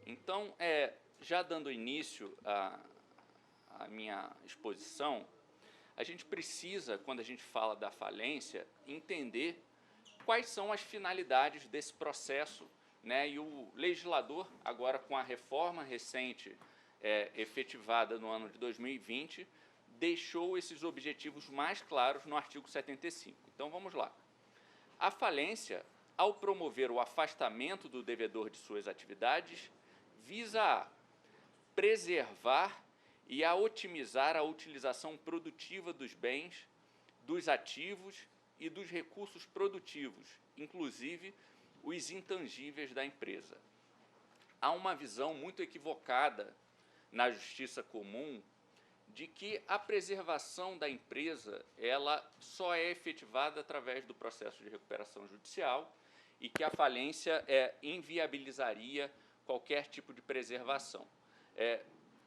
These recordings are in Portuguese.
Então, já dando início à minha exposição, a gente precisa, quando a gente fala da falência, entender quais são as finalidades desse processo, né? E o legislador, agora com a reforma recente efetivada no ano de 2020, deixou esses objetivos mais claros no artigo 75. Então, vamos lá. A falência, ao promover o afastamento do devedor de suas atividades, visa a preservar e a otimizar a utilização produtiva dos bens, dos ativos e dos recursos produtivos, inclusive os intangíveis da empresa. Há uma visão muito equivocada na justiça comum de que a preservação da empresa ela só é efetivada através do processo de recuperação judicial e que a falência inviabilizaria qualquer tipo de preservação.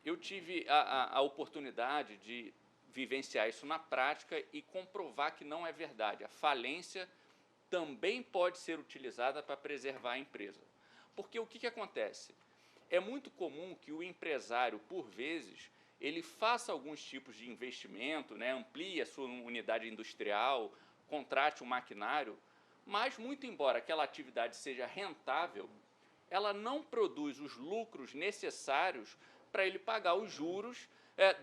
Eu tive a oportunidade de vivenciar isso na prática e comprovar que não é verdade. A falência também pode ser utilizada para preservar a empresa. Porque o que acontece? É muito comum que o empresário, por vezes, ele faça alguns tipos de investimento, né, amplie a sua unidade industrial, contrate um maquinário, mas, muito embora aquela atividade seja rentável, ela não produz os lucros necessários para ele pagar os juros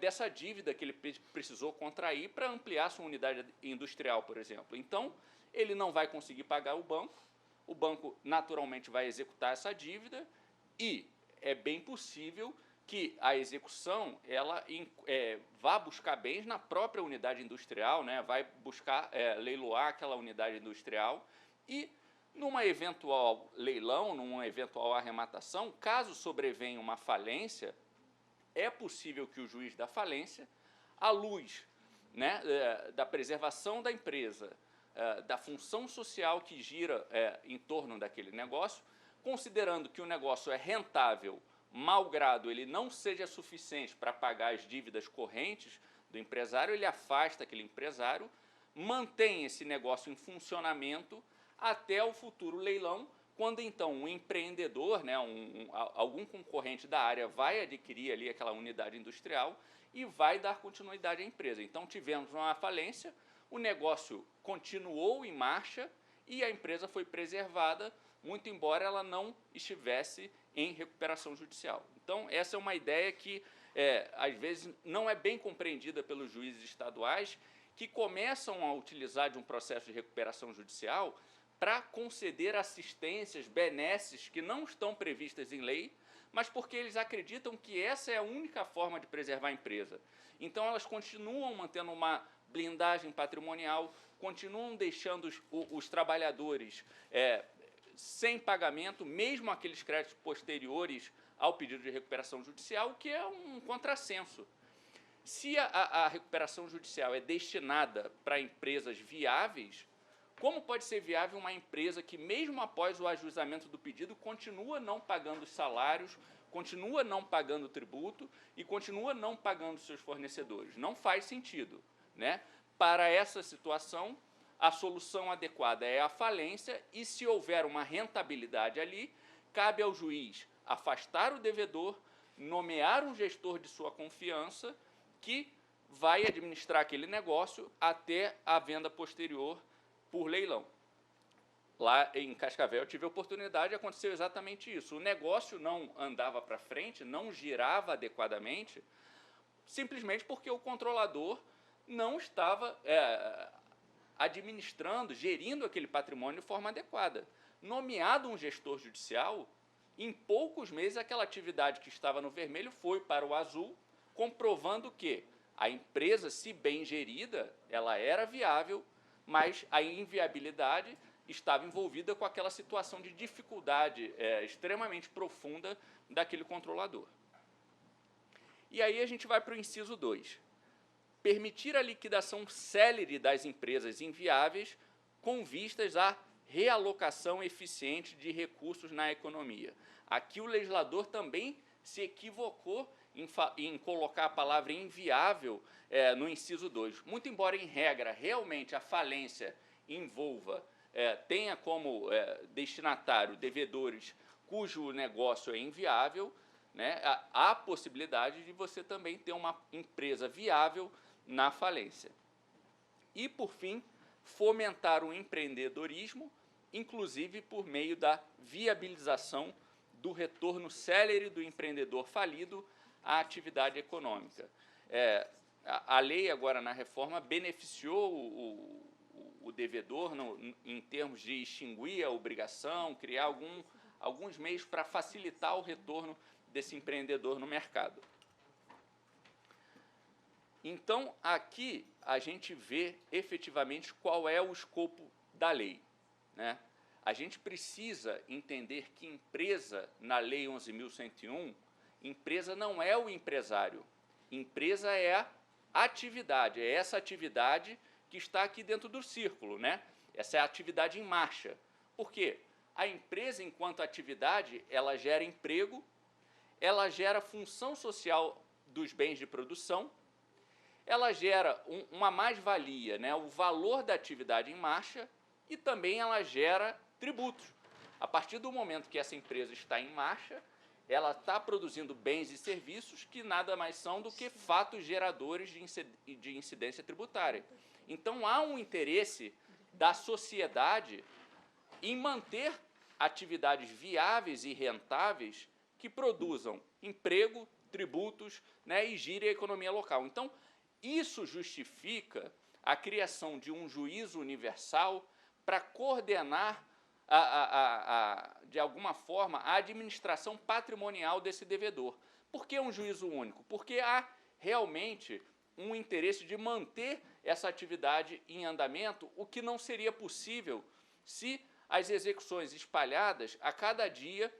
dessa dívida que ele precisou contrair para ampliar sua unidade industrial, por exemplo. Então, ele não vai conseguir pagar o banco naturalmente vai executar essa dívida e é bem possível que a execução ela vá buscar bens na própria unidade industrial, né? Vai buscar leiloar aquela unidade industrial e, numa eventual leilão, numa eventual arrematação, caso sobrevenha uma falência, é possível que o juiz da falência, à luz, né, da preservação da empresa, da função social que gira em torno daquele negócio, considerando que o negócio é rentável, malgrado ele não seja suficiente para pagar as dívidas correntes do empresário, ele afasta aquele empresário, mantém esse negócio em funcionamento até o futuro leilão, quando então um empreendedor, né, algum concorrente da área vai adquirir ali aquela unidade industrial e vai dar continuidade à empresa. Então tivemos uma falência, o negócio continuou em marcha e a empresa foi preservada, muito embora ela não estivesse em recuperação judicial. Então essa é uma ideia que às vezes não é bem compreendida pelos juízes estaduais, que começam a utilizar de um processo de recuperação judicial para conceder assistências, benesses que não estão previstas em lei, mas porque eles acreditam que essa é a única forma de preservar a empresa. Então elas continuam mantendo uma blindagem patrimonial, continuam deixando os trabalhadores sem pagamento, mesmo aqueles créditos posteriores ao pedido de recuperação judicial, que é um contrassenso. Se a recuperação judicial é destinada para empresas viáveis, como pode ser viável uma empresa que, mesmo após o ajuizamento do pedido, continua não pagando os salários, continua não pagando o tributo e continua não pagando seus fornecedores? Não faz sentido, né? Para essa situação, a solução adequada é a falência e, se houver uma rentabilidade ali, cabe ao juiz afastar o devedor, nomear um gestor de sua confiança que vai administrar aquele negócio até a venda posterior por leilão. Lá em Cascavel eu tive a oportunidade, aconteceu exatamente isso. O negócio não andava para frente, não girava adequadamente, simplesmente porque o controlador não estava administrando, gerindo aquele patrimônio de forma adequada. Nomeado um gestor judicial, em poucos meses aquela atividade que estava no vermelho foi para o azul, comprovando que a empresa, se bem gerida, ela era viável, mas a inviabilidade estava envolvida com aquela situação de dificuldade extremamente profunda daquele controlador. E aí a gente vai para o inciso 2. Permitir a liquidação célere das empresas inviáveis com vistas à realocação eficiente de recursos na economia. Aqui o legislador também se equivocou em colocar a palavra inviável no inciso 2. Muito embora, em regra, realmente a falência envolva tenha como destinatário devedores cujo negócio é inviável, né, há a possibilidade de você também ter uma empresa viável na falência. E, por fim, fomentar o empreendedorismo, inclusive por meio da viabilização do retorno célere do empreendedor falido à atividade econômica. A lei, agora, na reforma, beneficiou o devedor em termos de extinguir a obrigação, criar alguns meios para facilitar o retorno desse empreendedor no mercado. Então, aqui a gente vê efetivamente qual é o escopo da lei, né? A gente precisa entender que empresa, na Lei 11.101, empresa não é o empresário, empresa é a atividade, é essa atividade que está aqui dentro do círculo, né? Essa é a atividade em marcha. Por quê? A empresa, enquanto atividade, ela gera emprego, ela gera função social dos bens de produção, ela gera uma mais-valia, né, o valor da atividade em marcha, e também ela gera tributos. A partir do momento que essa empresa está em marcha, ela está produzindo bens e serviços que nada mais são do que fatos geradores de incidência tributária. Então, há um interesse da sociedade em manter atividades viáveis e rentáveis que produzam emprego, tributos, né, e girem a economia local. Então, isso justifica a criação de um juízo universal para coordenar, de alguma forma, a administração patrimonial desse devedor. Por que um juízo único? Porque há realmente um interesse de manter essa atividade em andamento, o que não seria possível se as execuções espalhadas, a cada dia,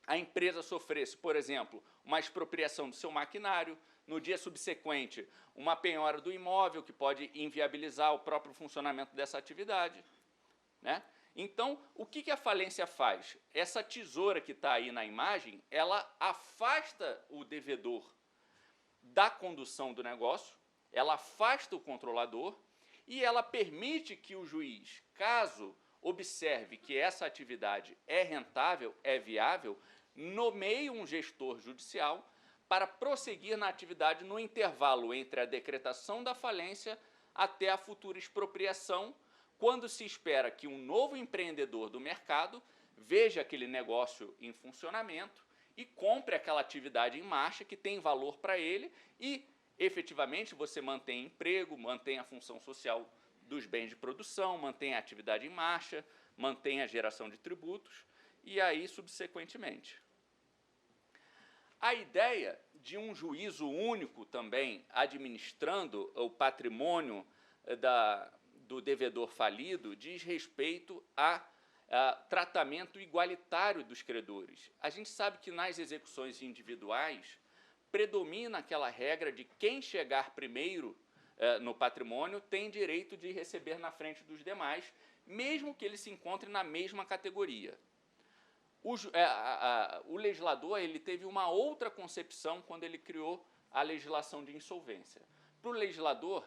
a empresa sofresse, por exemplo, uma expropriação do seu maquinário, no dia subsequente, uma penhora do imóvel, que pode inviabilizar o próprio funcionamento dessa atividade, né? Então, o que a falência faz? Essa tesoura que está aí na imagem, ela afasta o devedor da condução do negócio, ela afasta o controlador e ela permite que o juiz, caso observe que essa atividade é rentável, é viável, nomeie um gestor judicial para prosseguir na atividade no intervalo entre a decretação da falência até a futura expropriação, quando se espera que um novo empreendedor do mercado veja aquele negócio em funcionamento e compre aquela atividade em marcha que tem valor para ele e, efetivamente, você mantém emprego, mantém a função social dos bens de produção, mantém a atividade em marcha, mantém a geração de tributos e aí, subsequentemente. A ideia de um juízo único também administrando o patrimônio do devedor falido diz respeito a tratamento igualitário dos credores. A gente sabe que nas execuções individuais predomina aquela regra de quem chegar primeiro no patrimônio tem direito de receber na frente dos demais, mesmo que ele se encontre na mesma categoria. O legislador ele teve uma outra concepção quando ele criou a legislação de insolvência. Para o legislador,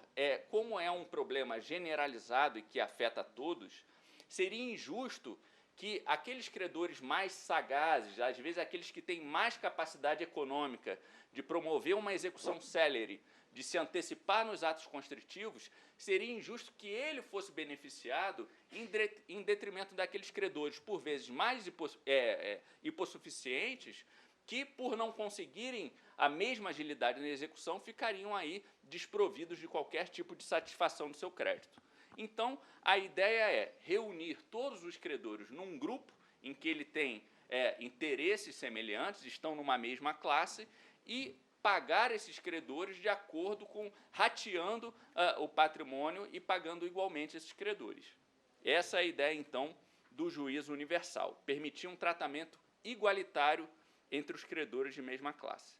como é um problema generalizado e que afeta a todos, seria injusto que aqueles credores mais sagazes, às vezes aqueles que têm mais capacidade econômica de promover uma execução célere, de se antecipar nos atos constritivos, seria injusto que ele fosse beneficiado em detrimento daqueles credores, por vezes mais hipossuficientes, que, por não conseguirem a mesma agilidade na execução, ficariam aí desprovidos de qualquer tipo de satisfação do seu crédito. Então, a ideia é reunir todos os credores num grupo em que ele tem interesses semelhantes, estão numa mesma classe, e pagar esses credores de acordo com, rateando o patrimônio e pagando igualmente esses credores. Essa é a ideia, então, do juízo universal, permitir um tratamento igualitário entre os credores de mesma classe.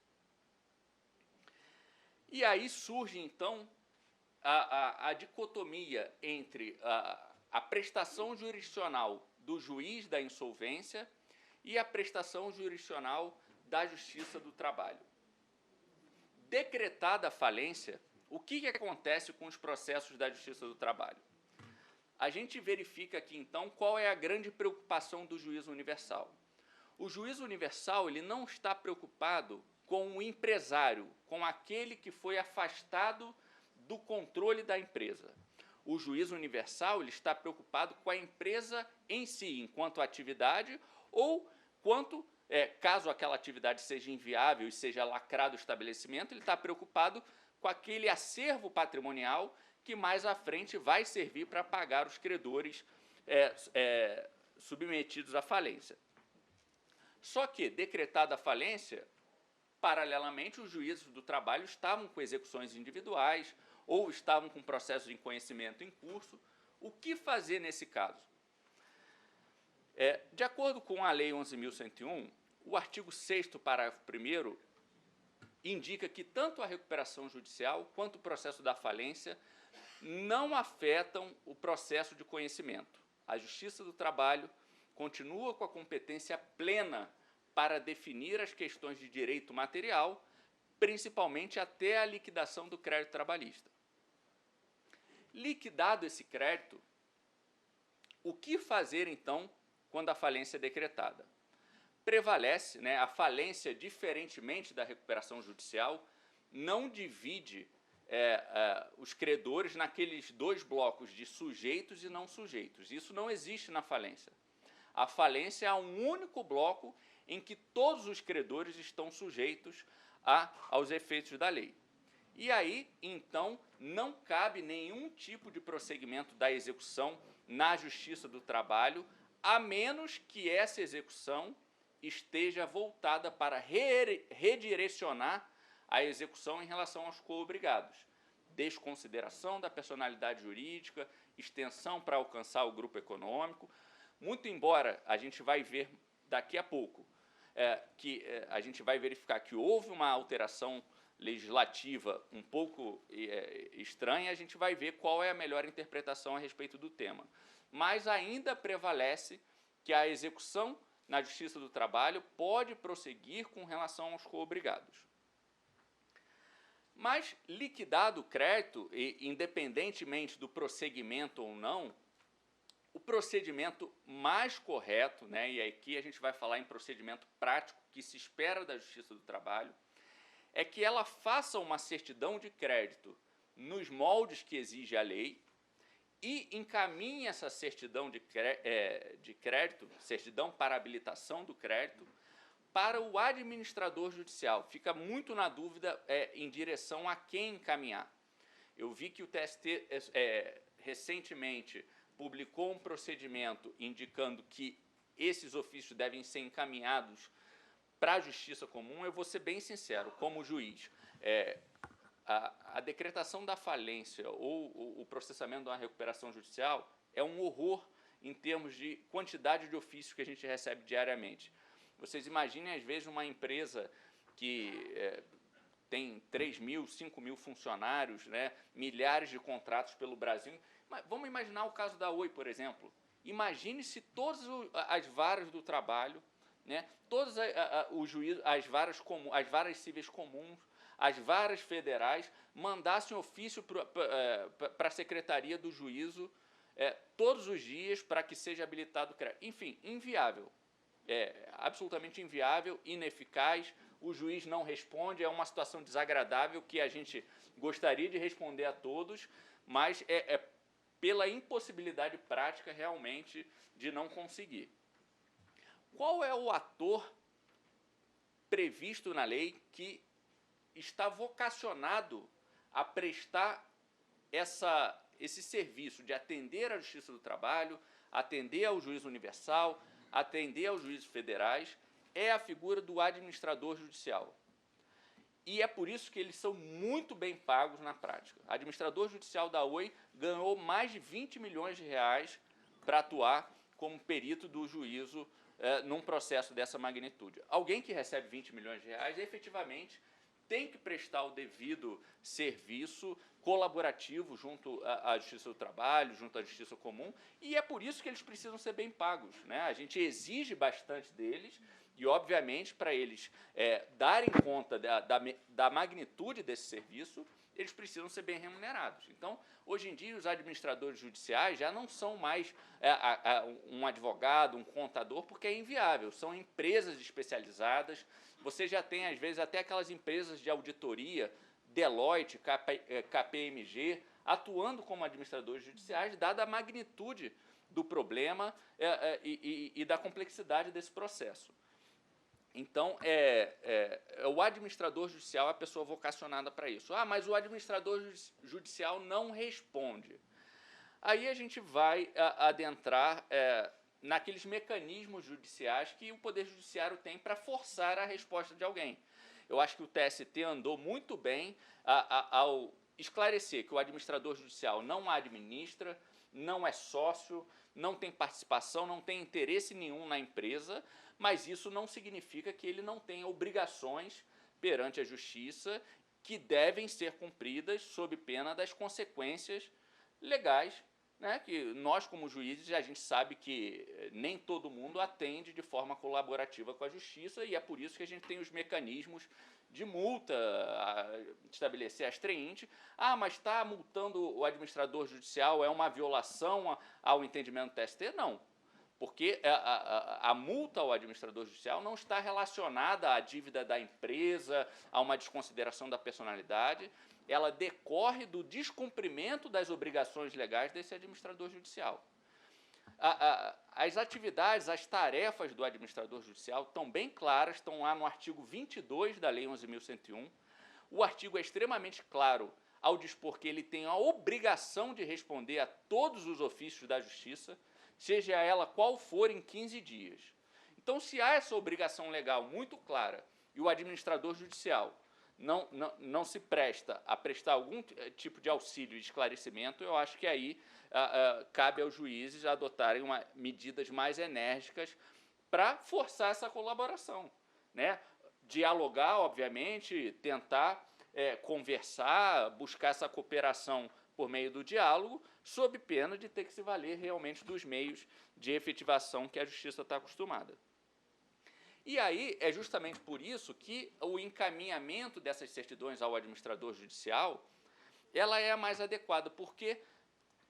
E aí surge, então, a dicotomia entre a prestação jurisdicional do juiz da insolvência e a prestação jurisdicional da Justiça do Trabalho. Decretada a falência, o que acontece com os processos da Justiça do Trabalho? a gente verifica aqui, então, qual é a grande preocupação do juízo universal. O juízo universal ele não está preocupado com o empresário, com aquele que foi afastado do controle da empresa. O juízo universal ele está preocupado com a empresa em si, enquanto atividade, ou quanto, caso aquela atividade seja inviável e seja lacrado o estabelecimento, ele está preocupado com aquele acervo patrimonial que mais à frente vai servir para pagar os credores submetidos à falência. Só que, decretada a falência, paralelamente, os juízes do trabalho estavam com execuções individuais ou estavam com processos de conhecimento em curso. O que fazer nesse caso? De acordo com a Lei 11.101, o artigo 6º, parágrafo 1º, indica que tanto a recuperação judicial quanto o processo da falência não afetam o processo de conhecimento. A Justiça do Trabalho continua com a competência plena para definir as questões de direito material, principalmente até a liquidação do crédito trabalhista. Liquidado esse crédito, o que fazer, então, quando a falência é decretada? Prevalece, a falência, diferentemente da recuperação judicial, não divide os credores naqueles dois blocos de sujeitos e não sujeitos. Isso não existe na falência. A falência é um único bloco em que todos os credores estão sujeitos aos efeitos da lei. E aí, então, não cabe nenhum tipo de prosseguimento da execução na Justiça do Trabalho, a menos que essa execução esteja voltada para redirecionar a execução em relação aos coobrigados. Desconsideração da personalidade jurídica, extensão para alcançar o grupo econômico. Muito embora a gente vai ver daqui a pouco a gente vai verificar que houve uma alteração legislativa um pouco estranha, a gente vai ver qual é a melhor interpretação a respeito do tema. Mas ainda prevalece que a execução na Justiça do Trabalho pode prosseguir com relação aos coobrigados. Mas, liquidado o crédito, independentemente do prosseguimento ou não, o procedimento mais correto, e aqui a gente vai falar em procedimento prático que se espera da Justiça do Trabalho, é que ela faça uma certidão de crédito nos moldes que exige a lei e encaminhe essa certidão de crédito, certidão para habilitação do crédito, para o administrador judicial. Fica muito na dúvida em direção a quem encaminhar. Eu vi que o TST recentemente publicou um procedimento indicando que esses ofícios devem ser encaminhados para a Justiça Comum. Eu vou ser bem sincero, como juiz, a decretação da falência ou o processamento de uma recuperação judicial é um horror em termos de quantidade de ofícios que a gente recebe diariamente. Vocês imaginem, às vezes, uma empresa que tem 3.000, 5.000 funcionários, milhares de contratos pelo Brasil. Mas vamos imaginar o caso da Oi, por exemplo. Imagine se todas as varas do trabalho, todas as varas cíveis comuns, as varas federais, mandassem ofício para a Secretaria do Juízo todos os dias para que seja habilitado o crédito. Enfim, inviável. Absolutamente inviável, ineficaz, o juiz não responde, é uma situação desagradável que a gente gostaria de responder a todos, mas pela impossibilidade prática realmente de não conseguir. Qual é o ator previsto na lei que está vocacionado a prestar esse serviço de atender à Justiça do Trabalho, atender ao juízo universal, atender aos juízes federais? É a figura do administrador judicial. E é por isso que eles são muito bem pagos na prática. O administrador judicial da Oi ganhou mais de 20 milhões de reais para atuar como perito do juízo num processo dessa magnitude. Alguém que recebe 20 milhões de reais, efetivamente, tem que prestar o devido serviço colaborativo junto à Justiça do Trabalho, junto à Justiça Comum, e é por isso que eles precisam ser bem pagos. A gente exige bastante deles e, obviamente, para eles darem conta da magnitude desse serviço, eles precisam ser bem remunerados. Então, hoje em dia, os administradores judiciais já não são mais um advogado, um contador, porque é inviável. São empresas especializadas. Você já tem, às vezes, até aquelas empresas de auditoria, Deloitte, KPMG, atuando como administradores judiciais, dada a magnitude do problema e da complexidade desse processo. Então, o administrador judicial é a pessoa vocacionada para isso. Ah, mas o administrador judicial não responde. Aí a gente vai adentrar naqueles mecanismos judiciais que o Poder Judiciário tem para forçar a resposta de alguém. Eu acho que o TST andou muito bem ao esclarecer que o administrador judicial não administra, não é sócio, não tem participação, não tem interesse nenhum na empresa, mas isso não significa que ele não tenha obrigações perante a justiça que devem ser cumpridas sob pena das consequências legais, né, que nós, como juízes, a gente sabe que nem todo mundo atende de forma colaborativa com a justiça e é por isso que a gente tem os mecanismos de multa, estabelecer a extrainte. Ah, mas está multando o administrador judicial, é uma violação ao entendimento do TST? Não, porque a multa ao administrador judicial não está relacionada à dívida da empresa, a uma desconsideração da personalidade, ela decorre do descumprimento das obrigações legais desse administrador judicial. As atividades, as tarefas do administrador judicial estão bem claras, estão lá no artigo 22 da Lei 11.101. O artigo é extremamente claro ao dispor que ele tem a obrigação de responder a todos os ofícios da Justiça, seja ela qual for, em 15 dias. Então, se há essa obrigação legal muito clara e o administrador judicial não se presta a prestar algum tipo de auxílio e esclarecimento, eu acho que aí cabe aos juízes adotarem medidas mais enérgicas para forçar essa colaboração, né? Dialogar, obviamente, tentar conversar, buscar essa cooperação por meio do diálogo, sob pena de ter que se valer realmente dos meios de efetivação que a justiça está acostumada. E aí é justamente por isso que o encaminhamento dessas certidões ao administrador judicial, ela é a mais adequada, porque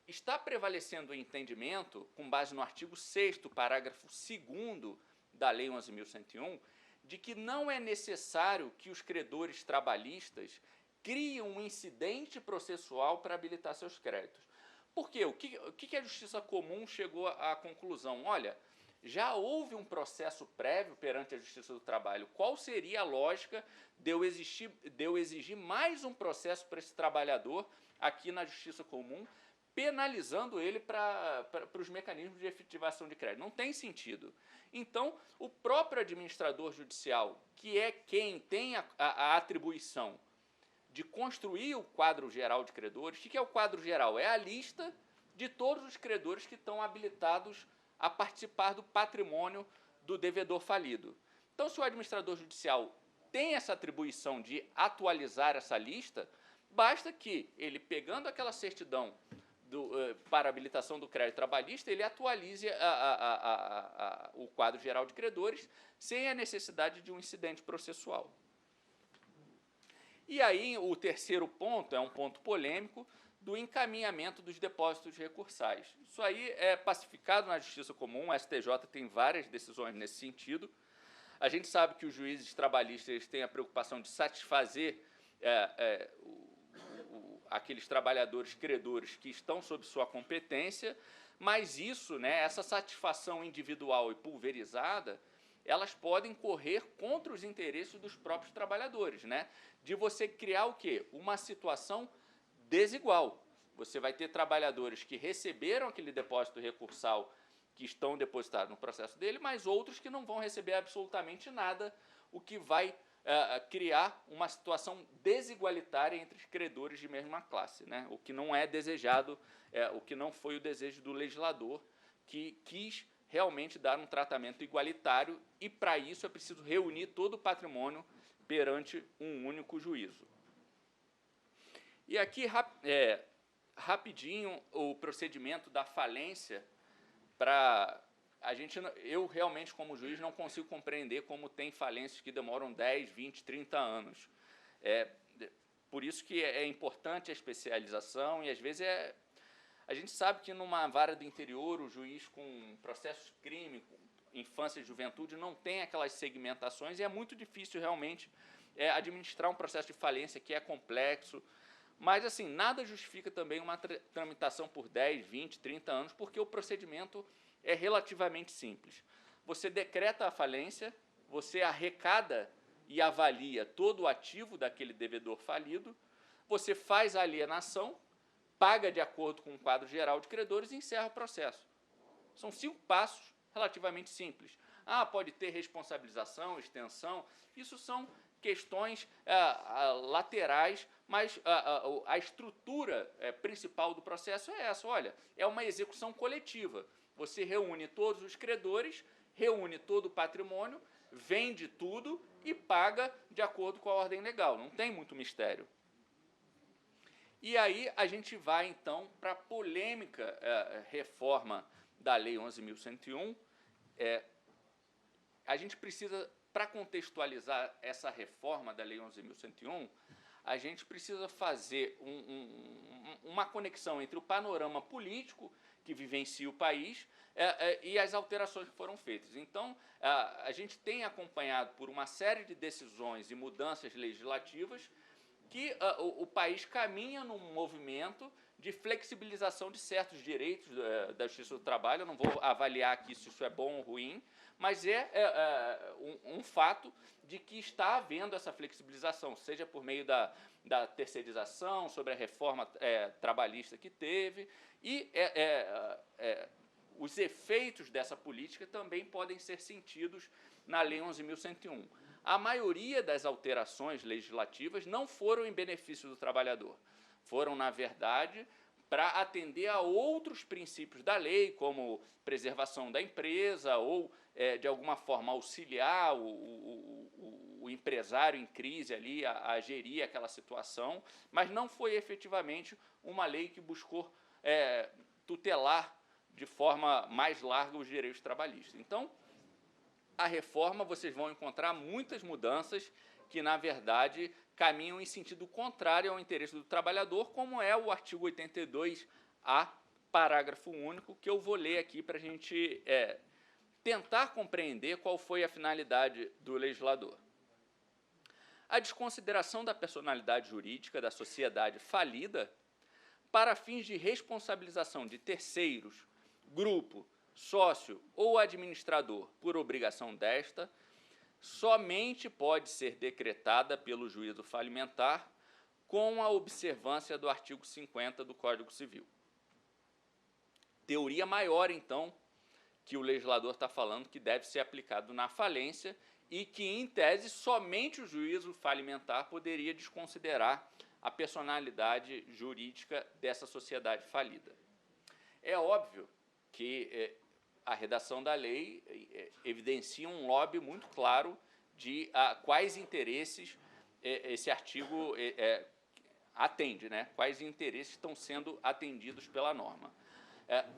está prevalecendo o entendimento, com base no artigo 6º, parágrafo 2º da Lei 11.101, de que não é necessário que os credores trabalhistas criem um incidente processual para habilitar seus créditos. Por quê? O que a Justiça Comum chegou à conclusão? Olha, já houve um processo prévio perante a Justiça do Trabalho. Qual seria a lógica de eu exigir mais um processo para esse trabalhador aqui na Justiça Comum, penalizando ele para os mecanismos de efetivação de crédito? Não tem sentido. Então, o próprio administrador judicial, que é quem tem a atribuição de construir o quadro geral de credores, o que é o quadro geral? É a lista de todos os credores que estão habilitados a participar do patrimônio do devedor falido. Então, se o administrador judicial tem essa atribuição de atualizar essa lista, basta que ele, pegando aquela certidão para habilitação do crédito trabalhista, ele atualize o quadro geral de credores sem a necessidade de um incidente processual. E aí, o terceiro ponto é um ponto polêmico, do encaminhamento dos depósitos recursais. Isso aí é pacificado na Justiça Comum, o STJ tem várias decisões nesse sentido. A gente sabe que os juízes trabalhistas têm a preocupação de satisfazer aqueles trabalhadores credores que estão sob sua competência, mas isso, né, essa satisfação individual e pulverizada, elas podem correr contra os interesses dos próprios trabalhadores, né? De você criar o quê? Uma situação desigual. Você vai ter trabalhadores que receberam aquele depósito recursal que estão depositados no processo dele, mas outros que não vão receber absolutamente nada, o que vai criar uma situação desigualitária entre os credores de mesma classe, né? O que não é desejado, o que não foi o desejo do legislador, que quis realmente dar um tratamento igualitário, e para isso é preciso reunir todo o patrimônio perante um único juízo. E aqui, rapidinho, o procedimento da falência, eu realmente, como juiz, não consigo compreender como tem falências que demoram 10, 20, 30 anos. por isso que é importante a especialização e, às vezes, a gente sabe que numa vara do interior, o juiz com processos de crime, com infância e juventude, não tem aquelas segmentações e é muito difícil, realmente, administrar um processo de falência que é complexo. Mas, assim, nada justifica também uma tramitação por 10, 20, 30 anos, porque o procedimento é relativamente simples. Você decreta a falência, você arrecada e avalia todo o ativo daquele devedor falido, você faz a alienação, paga de acordo com o quadro geral de credores e encerra o processo. São 5 passos relativamente simples. Pode ter responsabilização, extensão, isso são questões laterais, mas a estrutura principal do processo é essa. Olha, é uma execução coletiva. Você reúne todos os credores, reúne todo o patrimônio, vende tudo e paga de acordo com a ordem legal. Não tem muito mistério. E aí a gente vai, então, para a polêmica reforma da Lei 11.101. A gente precisa, para contextualizar essa reforma da Lei 11.101, a gente precisa fazer uma conexão entre o panorama político que vivencia o país e as alterações que foram feitas. Então, a gente tem acompanhado por uma série de decisões e mudanças legislativas que o país caminha num movimento de flexibilização de certos direitos da Justiça do Trabalho. Eu não vou avaliar aqui se isso é bom ou ruim, mas um fato de que está havendo essa flexibilização, seja por meio da terceirização, sobre a reforma trabalhista que teve, e os efeitos dessa política também podem ser sentidos na Lei 11.101. A maioria das alterações legislativas não foram em benefício do trabalhador, foram, na verdade, para atender a outros princípios da lei, como preservação da empresa ou, de alguma forma, auxiliar o empresário em crise ali a gerir aquela situação, mas não foi efetivamente uma lei que buscou tutelar de forma mais larga os direitos trabalhistas. Então, a reforma, vocês vão encontrar muitas mudanças que, na verdade, caminham em sentido contrário ao interesse do trabalhador, como é o artigo 82A, parágrafo único, que eu vou ler aqui para a gente tentar compreender qual foi a finalidade do legislador. A desconsideração da personalidade jurídica da sociedade falida para fins de responsabilização de terceiros, grupo, sócio ou administrador por obrigação desta, somente pode ser decretada pelo juízo falimentar com a observância do artigo 50 do Código Civil. Teoria maior, então, que o legislador está falando que deve ser aplicado na falência e que, em tese, somente o juízo falimentar poderia desconsiderar a personalidade jurídica dessa sociedade falida. É óbvio que a redação da lei evidencia um lobby muito claro de quais interesses esse artigo atende, né? Quais interesses estão sendo atendidos pela norma.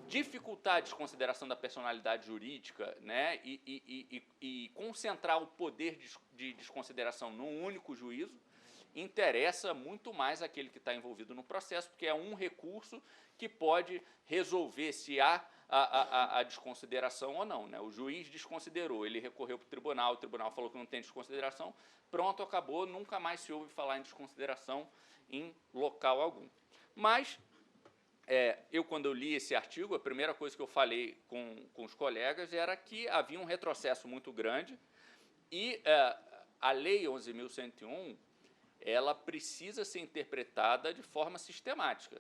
Dificultar a desconsideração da personalidade jurídica, né? E concentrar o poder de desconsideração num único juízo interessa muito mais aquele que está envolvido no processo, porque é um recurso que pode resolver se há a desconsideração ou não, né? O juiz desconsiderou, ele recorreu para o tribunal falou que não tem desconsideração, pronto, acabou, nunca mais se ouve falar em desconsideração em local algum. Mas, quando eu li esse artigo, a primeira coisa que eu falei com os colegas era que havia um retrocesso muito grande e a Lei 11.101, ela precisa ser interpretada de forma sistemática.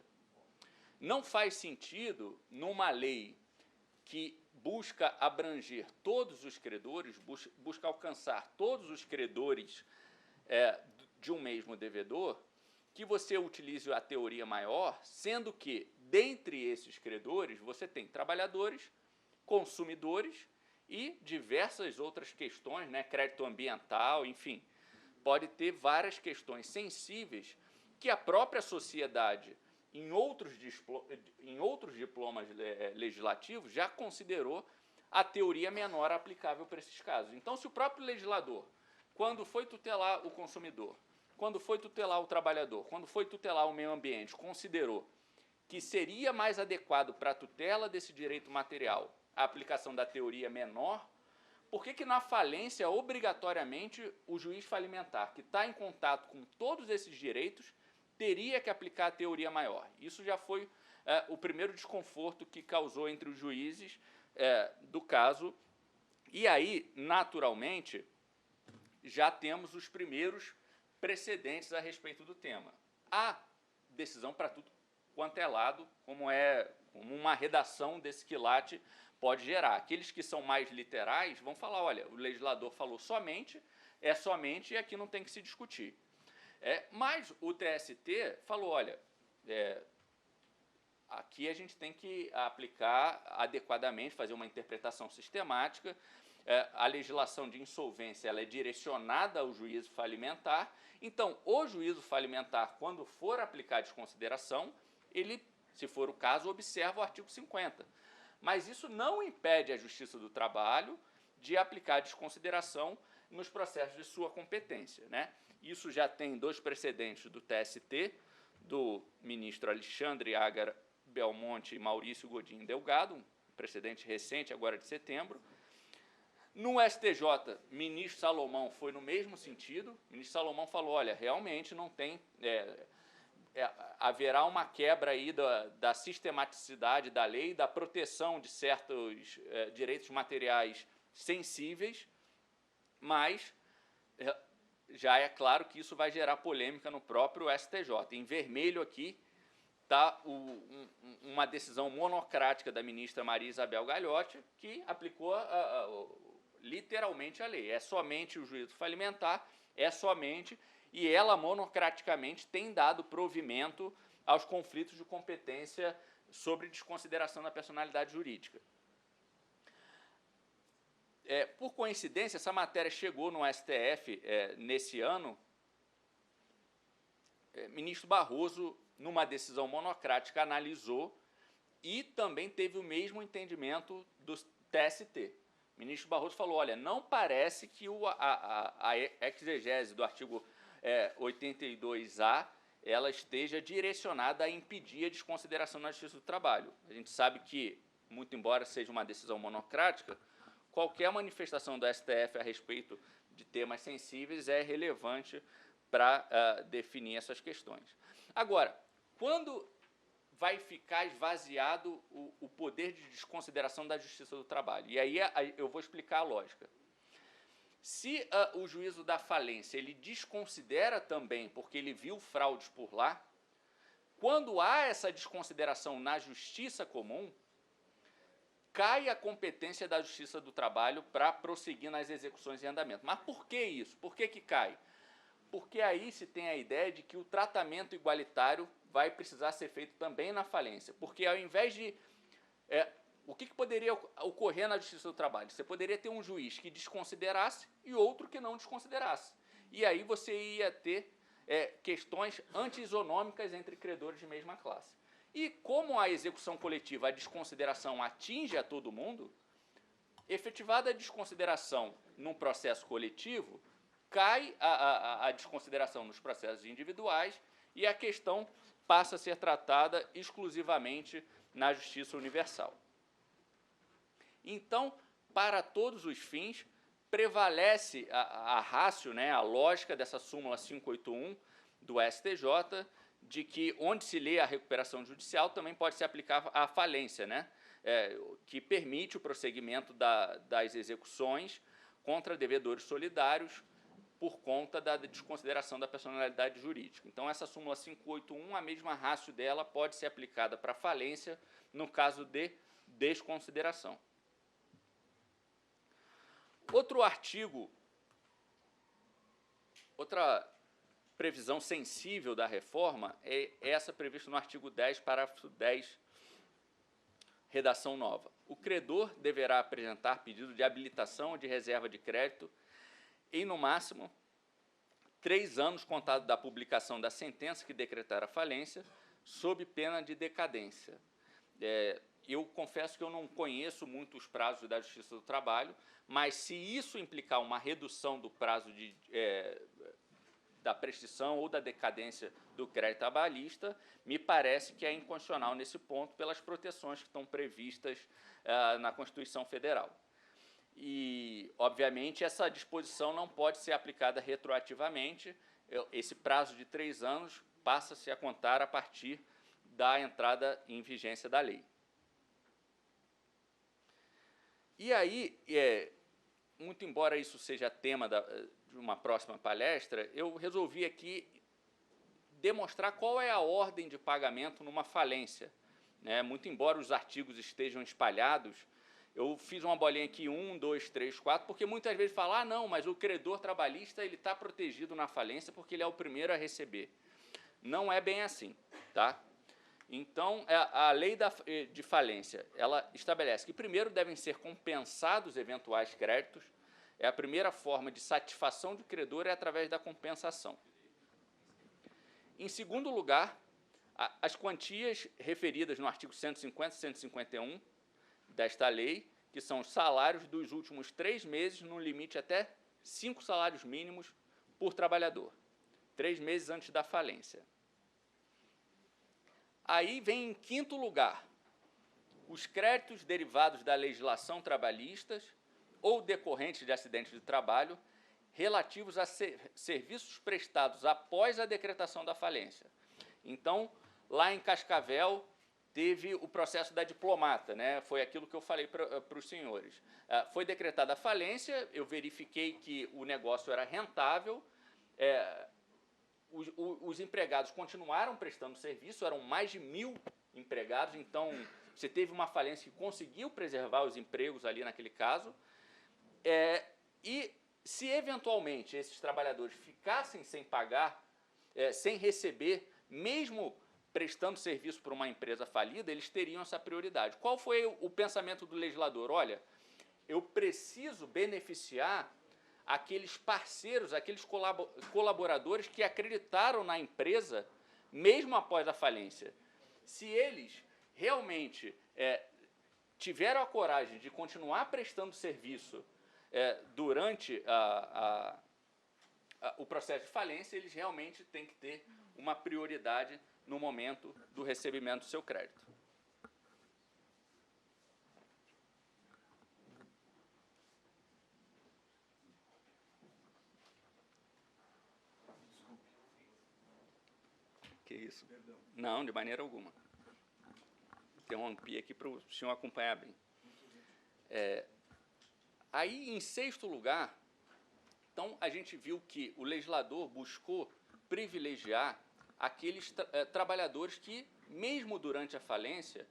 Não faz sentido, numa lei que busca abranger todos os credores, busca alcançar todos os credores de um mesmo devedor, que você utilize a teoria maior, sendo que, dentre esses credores, você tem trabalhadores, consumidores e diversas outras questões, né, crédito ambiental, enfim. Pode ter várias questões sensíveis que a própria sociedade, em outros diplomas legislativos, já considerou a teoria menor aplicável para esses casos. Então, se o próprio legislador, quando foi tutelar o consumidor, quando foi tutelar o trabalhador, quando foi tutelar o meio ambiente, considerou que seria mais adequado para a tutela desse direito material a aplicação da teoria menor, por que na falência, obrigatoriamente, o juiz falimentar, que está em contato com todos esses direitos, teria que aplicar a teoria maior? Isso já foi o primeiro desconforto que causou entre os juízes do caso. E aí, naturalmente, já temos os primeiros precedentes a respeito do tema. Há decisão para tudo quanto é lado, como uma redação desse quilate pode gerar. Aqueles que são mais literais vão falar, olha, o legislador falou somente, é somente, e aqui não tem que se discutir. Mas o TST falou, olha, aqui a gente tem que aplicar adequadamente, fazer uma interpretação sistemática. A legislação de insolvência ela é direcionada ao juízo falimentar, então o juízo falimentar, quando for aplicar desconsideração, ele, se for o caso, observa o artigo 50. Mas isso não impede a Justiça do Trabalho de aplicar desconsideração nos processos de sua competência, né? Isso já tem 2 precedentes do TST, do ministro Alexandre Agar Belmonte e Maurício Godinho Delgado, um precedente recente, agora de setembro. No STJ, ministro Salomão foi no mesmo sentido. O ministro Salomão falou, olha, realmente não tem... haverá uma quebra aí da sistematicidade da lei, da proteção de certos direitos materiais sensíveis, mas já é claro que isso vai gerar polêmica no próprio STJ. Em vermelho aqui está uma decisão monocrática da ministra Maria Isabel Gagliotti, que aplicou literalmente a lei. É somente o juízo falimentar, e ela monocraticamente tem dado provimento aos conflitos de competência sobre desconsideração da personalidade jurídica. Por coincidência, essa matéria chegou no STF nesse ano. Ministro Barroso, numa decisão monocrática, analisou e também teve o mesmo entendimento do TST. O ministro Barroso falou, olha, não parece que a exegese do artigo 82A ela esteja direcionada a impedir a desconsideração na Justiça do Trabalho. A gente sabe que, muito embora seja uma decisão monocrática, qualquer manifestação do STF a respeito de temas sensíveis é relevante para definir essas questões. Agora, quando vai ficar esvaziado o poder de desconsideração da Justiça do Trabalho? E aí eu vou explicar a lógica. Se o juízo da falência ele desconsidera também, porque ele viu fraudes por lá, quando há essa desconsideração na justiça comum, cai a competência da Justiça do Trabalho para prosseguir nas execuções em andamento. Mas por que isso? Por que cai? Porque aí se tem a ideia de que o tratamento igualitário vai precisar ser feito também na falência. Porque ao invés de... o que poderia ocorrer na Justiça do Trabalho? Você poderia ter um juiz que desconsiderasse e outro que não desconsiderasse. E aí você ia ter questões anti-isonômicas entre credores de mesma classe. E como a execução coletiva, a desconsideração atinge a todo mundo, efetivada a desconsideração num processo coletivo, cai a desconsideração nos processos individuais e a questão passa a ser tratada exclusivamente na Justiça Universal. Então, para todos os fins, prevalece a ratio, né, a lógica dessa súmula 581 do STJ, de que onde se lê a recuperação judicial também pode se aplicar a falência, né, que permite o prosseguimento das execuções contra devedores solidários por conta da desconsideração da personalidade jurídica. Então, essa súmula 581, a mesma ratio dela pode ser aplicada para falência no caso de desconsideração. Outro artigo, outra previsão sensível da reforma é essa prevista no artigo 10, parágrafo 10, redação nova. O credor deverá apresentar pedido de habilitação ou de reserva de crédito em, no máximo, 3 anos contado da publicação da sentença que decretar a falência, sob pena de decadência. Eu confesso que eu não conheço muito os prazos da Justiça do Trabalho, mas se isso implicar uma redução do prazo da prescrição ou da decadência do crédito trabalhista, me parece que é inconstitucional nesse ponto pelas proteções que estão previstas na Constituição Federal. E, obviamente, essa disposição não pode ser aplicada retroativamente. Esse prazo de 3 anos passa-se a contar a partir da entrada em vigência da lei. E aí, muito embora isso seja tema de uma próxima palestra, eu resolvi aqui demonstrar qual é a ordem de pagamento numa falência, né? Muito embora os artigos estejam espalhados, eu fiz uma bolinha aqui, 1, 2, 3, 4, porque muitas vezes falam, não, mas o credor trabalhista está protegido na falência porque ele é o primeiro a receber. Não é bem assim, tá? Então, a lei de falência, ela estabelece que primeiro devem ser compensados eventuais créditos, a primeira forma de satisfação do credor é através da compensação. Em segundo lugar, as quantias referidas no artigo 150 e 151 desta lei, que são os salários dos últimos 3 meses, no limite até 5 salários mínimos por trabalhador, 3 meses antes da falência. Aí vem, em quinto lugar, os créditos derivados da legislação trabalhista ou decorrentes de acidentes de trabalho relativos a serviços prestados após a decretação da falência. Então, lá em Cascavel, teve o processo da diplomata, né? Foi aquilo que eu falei para os senhores. Foi decretada a falência, eu verifiquei que o negócio era rentável, os empregados continuaram prestando serviço, eram mais de 1.000 empregados, então você teve uma falência que conseguiu preservar os empregos ali naquele caso, e se eventualmente esses trabalhadores ficassem sem pagar, sem receber, mesmo prestando serviço para uma empresa falida, eles teriam essa prioridade. Qual foi o pensamento do legislador? Olha, eu preciso beneficiar aqueles parceiros, aqueles colaboradores que acreditaram na empresa mesmo após a falência. Se eles realmente tiveram a coragem de continuar prestando serviço durante o processo de falência, eles realmente têm que ter uma prioridade no momento do recebimento do seu crédito. Que isso? Perdão. Não, de maneira alguma. Interrompi aqui para o senhor acompanhar bem. Aí, em sexto lugar, então, a gente viu que o legislador buscou privilegiar aqueles trabalhadores que, mesmo durante a falência,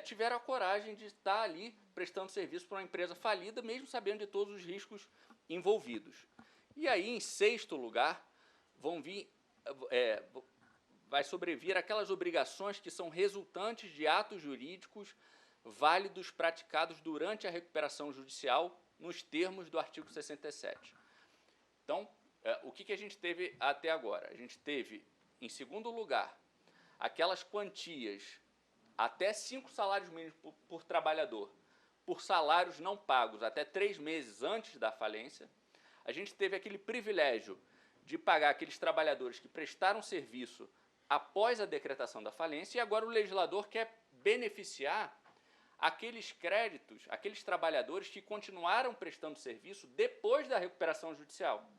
tiveram a coragem de estar ali prestando serviço para uma empresa falida, mesmo sabendo de todos os riscos envolvidos. E aí, em sexto lugar, vai sobrevir aquelas obrigações que são resultantes de atos jurídicos válidos praticados durante a recuperação judicial nos termos do artigo 67. Então, o que a gente teve até agora? A gente teve, em segundo lugar, aquelas quantias até 5 salários mínimos por trabalhador, por salários não pagos até 3 meses antes da falência. A gente teve aquele privilégio de pagar aqueles trabalhadores que prestaram serviço após a decretação da falência, e agora o legislador quer beneficiar aqueles créditos, aqueles trabalhadores que continuaram prestando serviço depois da recuperação judicial.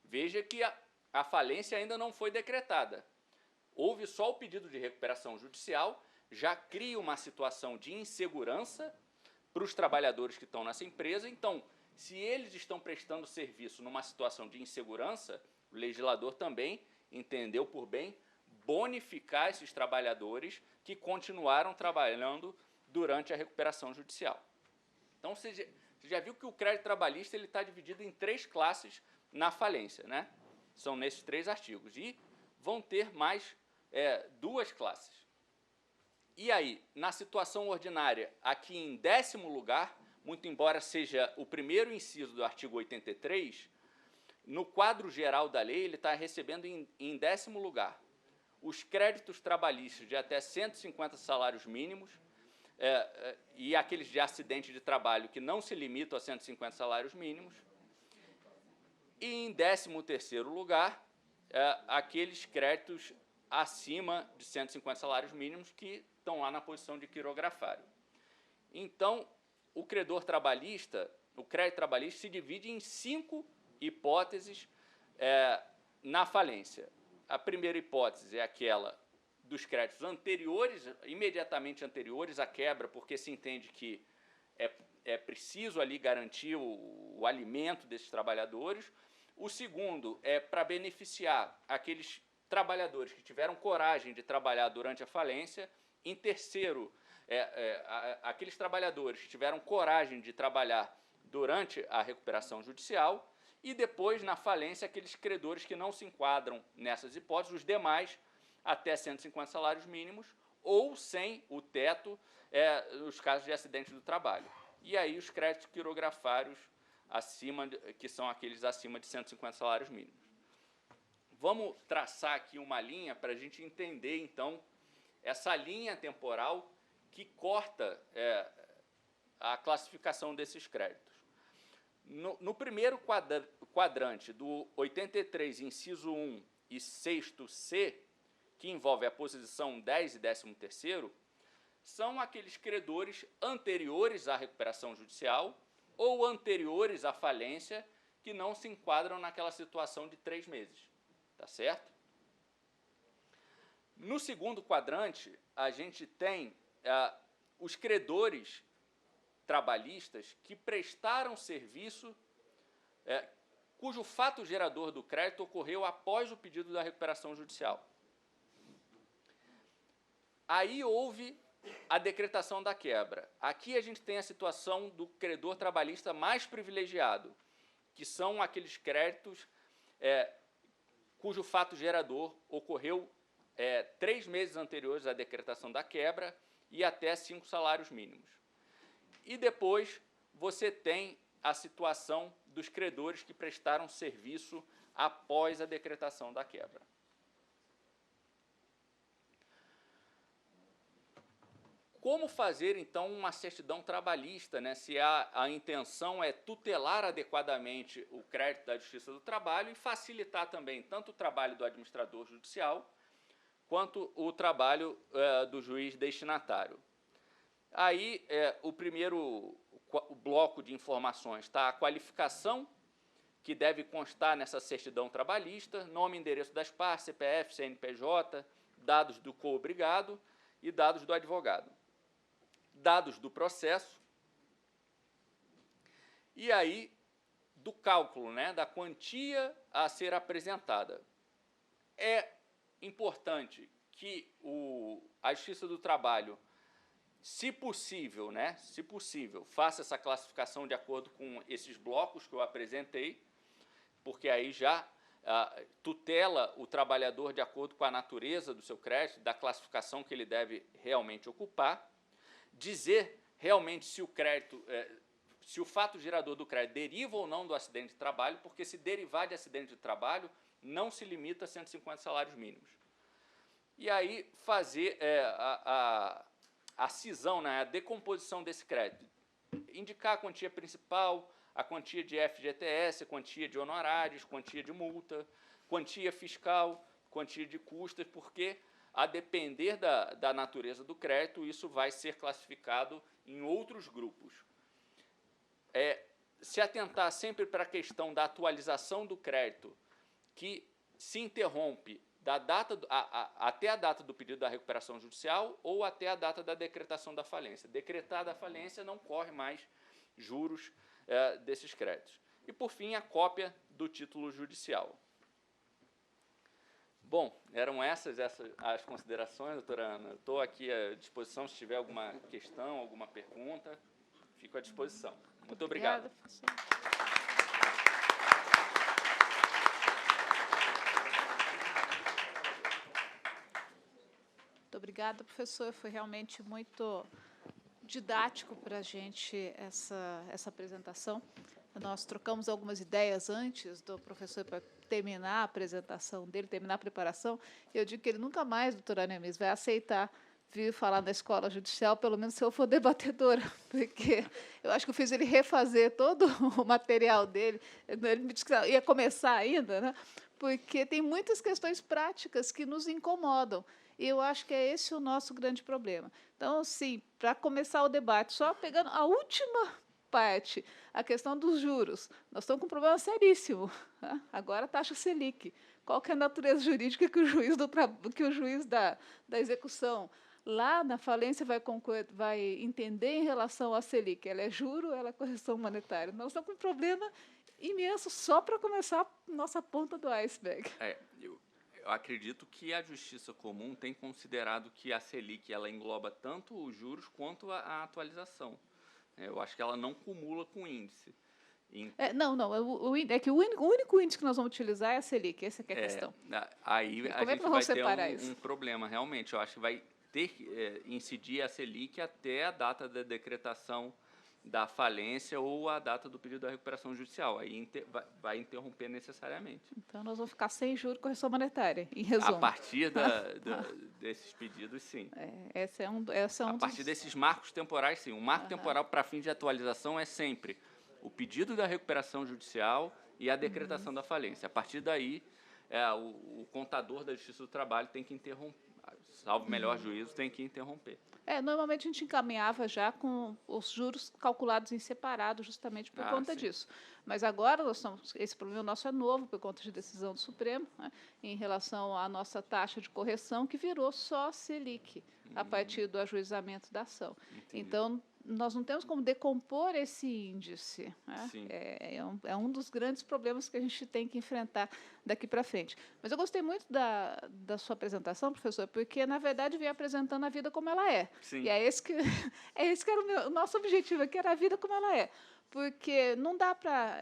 Veja que a falência ainda não foi decretada. Houve só o pedido de recuperação judicial, já cria uma situação de insegurança para os trabalhadores que estão nessa empresa. Então, se eles estão prestando serviço numa situação de insegurança, o legislador também entendeu por bem bonificar esses trabalhadores que continuaram trabalhando durante a recuperação judicial. Então, você já viu que o crédito trabalhista está dividido em 3 classes na falência, né? São nesses 3 artigos. E vão ter mais 2 classes. E aí, na situação ordinária, aqui em 10º lugar, muito embora seja o primeiro inciso do artigo 83, no quadro geral da lei, ele está recebendo em 10º lugar os créditos trabalhistas de até 150 salários mínimos e aqueles de acidente de trabalho que não se limitam a 150 salários mínimos. E, em 13º lugar, aqueles créditos acima de 150 salários mínimos que estão lá na posição de quirografário. Então, o crédito trabalhista se divide em 5 hipóteses na falência. A primeira hipótese é aquela dos créditos anteriores, imediatamente anteriores à quebra, porque se entende que é preciso ali garantir o alimento desses trabalhadores. O segundo é para beneficiar aqueles trabalhadores que tiveram coragem de trabalhar durante a falência. Em terceiro, aqueles trabalhadores que tiveram coragem de trabalhar durante a recuperação judicial. E depois, na falência, aqueles credores que não se enquadram nessas hipóteses, os demais até 150 salários mínimos ou sem o teto, nos casos de acidente do trabalho. E aí os créditos quirografários, que são aqueles acima de 150 salários mínimos. Vamos traçar aqui uma linha para a gente entender, então, essa linha temporal que corta a classificação desses créditos. No primeiro quadrante do 83, inciso 1 e 6º C, que envolve a posição 10 e 13º, são aqueles credores anteriores à recuperação judicial ou anteriores à falência que não se enquadram naquela situação de 3 meses. Tá certo? No segundo quadrante, a gente tem os credores trabalhistas que prestaram serviço, cujo fato gerador do crédito ocorreu após o pedido da recuperação judicial. Aí houve a decretação da quebra. Aqui a gente tem a situação do credor trabalhista mais privilegiado, que são aqueles créditos cujo fato gerador ocorreu 3 meses anteriores à decretação da quebra e até 5 salários mínimos. E depois você tem a situação dos credores que prestaram serviço após a decretação da quebra. Como fazer, então, uma certidão trabalhista, né, se a intenção é tutelar adequadamente o crédito da Justiça do Trabalho e facilitar também tanto o trabalho do administrador judicial quanto o trabalho do juiz destinatário. Aí, o primeiro bloco de informações está a qualificação que deve constar nessa certidão trabalhista, nome e endereço das partes, CPF, CNPJ, dados do coobrigado e dados do advogado. Dados do processo, e aí do cálculo, né, da quantia a ser apresentada. É importante que a Justiça do Trabalho, se possível, faça essa classificação de acordo com esses blocos que eu apresentei, porque aí já tutela o trabalhador de acordo com a natureza do seu crédito, da classificação que ele deve realmente ocupar, dizer realmente se o crédito, se o fato gerador do crédito deriva ou não do acidente de trabalho, porque se derivar de acidente de trabalho, não se limita a 150 salários mínimos. E aí fazer a cisão, né, a decomposição desse crédito. Indicar a quantia principal, a quantia de FGTS, a quantia de honorários, quantia de multa, quantia fiscal, quantia de custas, porque a depender da natureza do crédito, isso vai ser classificado em outros grupos. Se atentar sempre para a questão da atualização do crédito, que se interrompe até a data do pedido da recuperação judicial ou até a data da decretação da falência. Decretada a falência, não corre mais juros desses créditos. E, por fim, a cópia do título judicial. Bom, eram essas as considerações, doutora Ana. Eu estou aqui à disposição, se tiver alguma questão, alguma pergunta, fico à disposição. Muito obrigado. Muito obrigada, professor. Foi realmente muito didático para a gente essa apresentação. Nós trocamos algumas ideias antes do professor para terminar a apresentação dele, terminar a preparação. Eu digo que ele nunca mais, doutora Nemes, vai aceitar vir falar na escola judicial, pelo menos se eu for debatedora, porque eu acho que eu fiz ele refazer todo o material dele. Ele me disse que ia começar ainda, né? Porque tem muitas questões práticas que nos incomodam. E eu acho que é esse o nosso grande problema. Então, assim, para começar o debate, só pegando a última parte, a questão dos juros. Nós estamos com um problema seríssimo. Né? Agora, a taxa Selic. Qual que é a natureza jurídica que o juiz, da execução lá na falência vai entender em relação à Selic? Ela é juro, ela é correção monetária. Nós estamos com um problema imenso só para começar a nossa ponta do iceberg. Eu acredito que a justiça comum tem considerado que a Selic ela engloba tanto os juros quanto a atualização. Eu acho que ela não cumula com o índice. Não. É que o único índice que nós vamos utilizar é a Selic, essa que é a questão. Aí a como é gente que nós vai vamos ter separar um problema, realmente. Eu acho que vai ter que incidir a Selic até a data da decretação da falência ou a data do pedido da recuperação judicial. Aí vai interromper necessariamente. Então, nós vamos ficar sem juros e correção monetária, em resumo. A partir desses pedidos, sim. Esse é um a partir desses marcos temporais, sim. Um marco temporal para fim de atualização é sempre o pedido da recuperação judicial e a decretação da falência. A partir daí, o contador da Justiça do Trabalho tem que interromper, salvo melhor juízo, tem que interromper. Normalmente a gente encaminhava já com os juros calculados em separado, justamente por conta disso. Mas agora esse problema nosso é novo, por conta de decisão do Supremo, né, em relação à nossa taxa de correção, que virou só Selic, a partir do ajuizamento da ação. Entendi. Então, nós não temos como decompor esse índice. Né? É um dos grandes problemas que a gente tem que enfrentar daqui para frente. Mas eu gostei muito da sua apresentação, professor, porque, na verdade, veio apresentando a vida como ela é. Sim. E é esse que era o nosso objetivo aqui, era a vida como ela é. Porque não dá para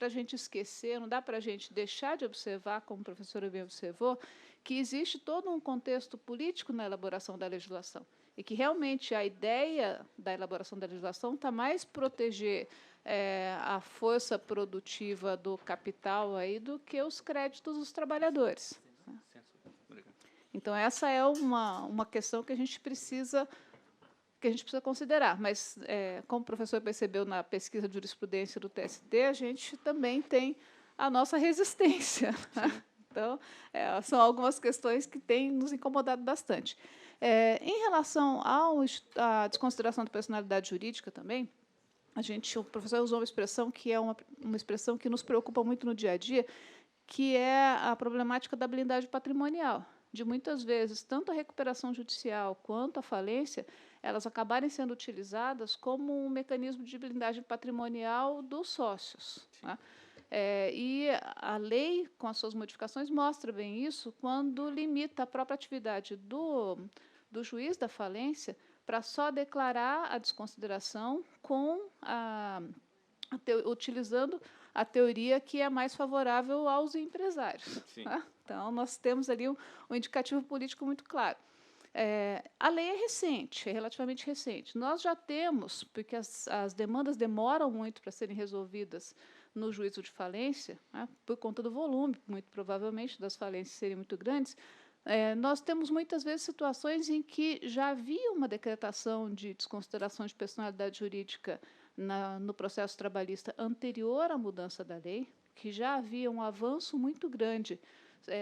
a gente esquecer, não dá para a gente deixar de observar, como o professor bem observou, que existe todo um contexto político na elaboração da legislação. E que realmente a ideia da elaboração da legislação está mais proteger a força produtiva do capital aí do que os créditos dos trabalhadores. Então, essa é uma questão que a gente precisa considerar. Mas, como o professor percebeu na pesquisa de jurisprudência do TST, a gente também tem a nossa resistência. Né? Então, são algumas questões que têm nos incomodado bastante. Em relação à desconsideração da personalidade jurídica também, o professor usou uma expressão que é uma expressão que nos preocupa muito no dia a dia, que é a problemática da blindagem patrimonial. De muitas vezes, tanto a recuperação judicial quanto a falência, elas acabarem sendo utilizadas como um mecanismo de blindagem patrimonial dos sócios. Né? E a lei, com as suas modificações, mostra bem isso quando limita a própria atividade do juiz da falência para só declarar a desconsideração utilizando a teoria que é mais favorável aos empresários. Tá? Então, nós temos ali um indicativo político muito claro. A lei é recente, é relativamente recente. Nós já temos, porque as demandas demoram muito para serem resolvidas no juízo de falência, né, por conta do volume, muito provavelmente, das falências serem muito grandes, nós temos muitas vezes situações em que já havia uma decretação de desconsideração de personalidade jurídica no processo trabalhista anterior à mudança da lei, que já havia um avanço muito grande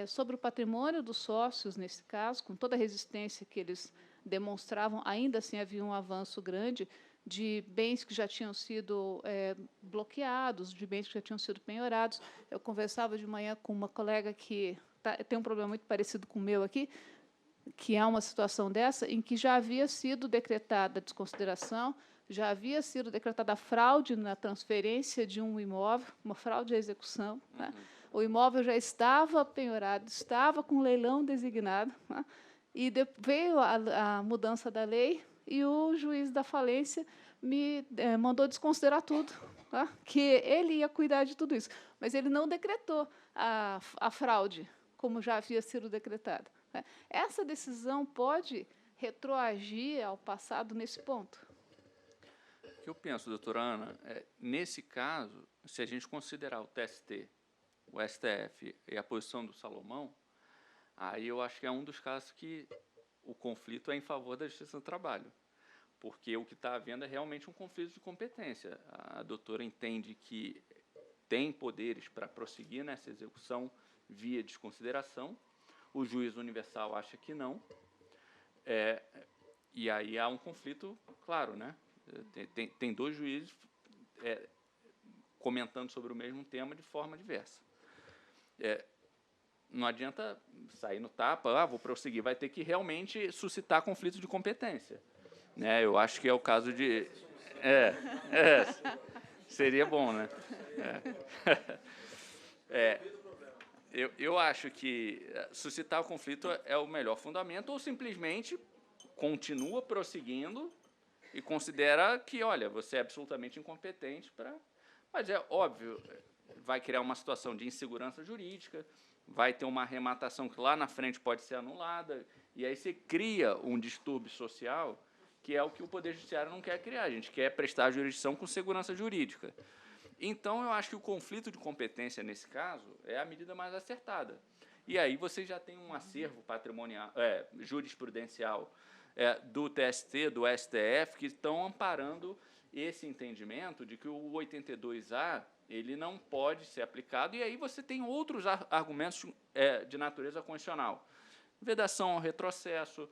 sobre o patrimônio dos sócios, nesse caso, com toda a resistência que eles demonstravam, ainda assim havia um avanço grande de bens que já tinham sido bloqueados, de bens que já tinham sido penhorados. Eu conversava de manhã com uma colega que tem um problema muito parecido com o meu aqui, que há uma situação dessa, em que já havia sido decretada a desconsideração, já havia sido decretada a fraude na transferência de um imóvel, uma fraude à execução. Né? O imóvel já estava penhorado, estava com leilão designado, né? E veio a mudança da lei e o juiz da falência me mandou desconsiderar tudo, tá? Que ele ia cuidar de tudo isso. Mas ele não decretou a fraude, como já havia sido decretada. Né? Essa decisão pode retroagir ao passado nesse ponto? O que eu penso, doutora Ana, nesse caso, se a gente considerar o TST, o STF e a posição do Salomão, aí eu acho que é um dos casos que o conflito é em favor da Justiça do Trabalho, porque o que está havendo é realmente um conflito de competência. A doutora entende que tem poderes para prosseguir nessa execução via desconsideração, o juiz universal acha que não, e aí há um conflito, claro, né? Tem dois juízes comentando sobre o mesmo tema de forma diversa. Não adianta sair no tapa, vou prosseguir, vai ter que realmente suscitar conflito de competência. Né? Eu acho que é o caso de... seria bom, né? Eu acho que suscitar o conflito é o melhor fundamento, ou simplesmente continua prosseguindo e considera que, olha, você é absolutamente incompetente para... Mas é óbvio, vai criar uma situação de insegurança jurídica, vai ter uma arrematação que lá na frente pode ser anulada, e aí você cria um distúrbio social, que é o que o Poder Judiciário não quer criar. A gente quer prestar jurisdição com segurança jurídica. Então, eu acho que o conflito de competência, nesse caso, é a medida mais acertada. E aí você já tem um acervo patrimonial, jurisprudencial do TST, do STF, que estão amparando esse entendimento de que o 82A ele não pode ser aplicado, e aí você tem outros argumentos de natureza constitucional. Vedação ao retrocesso,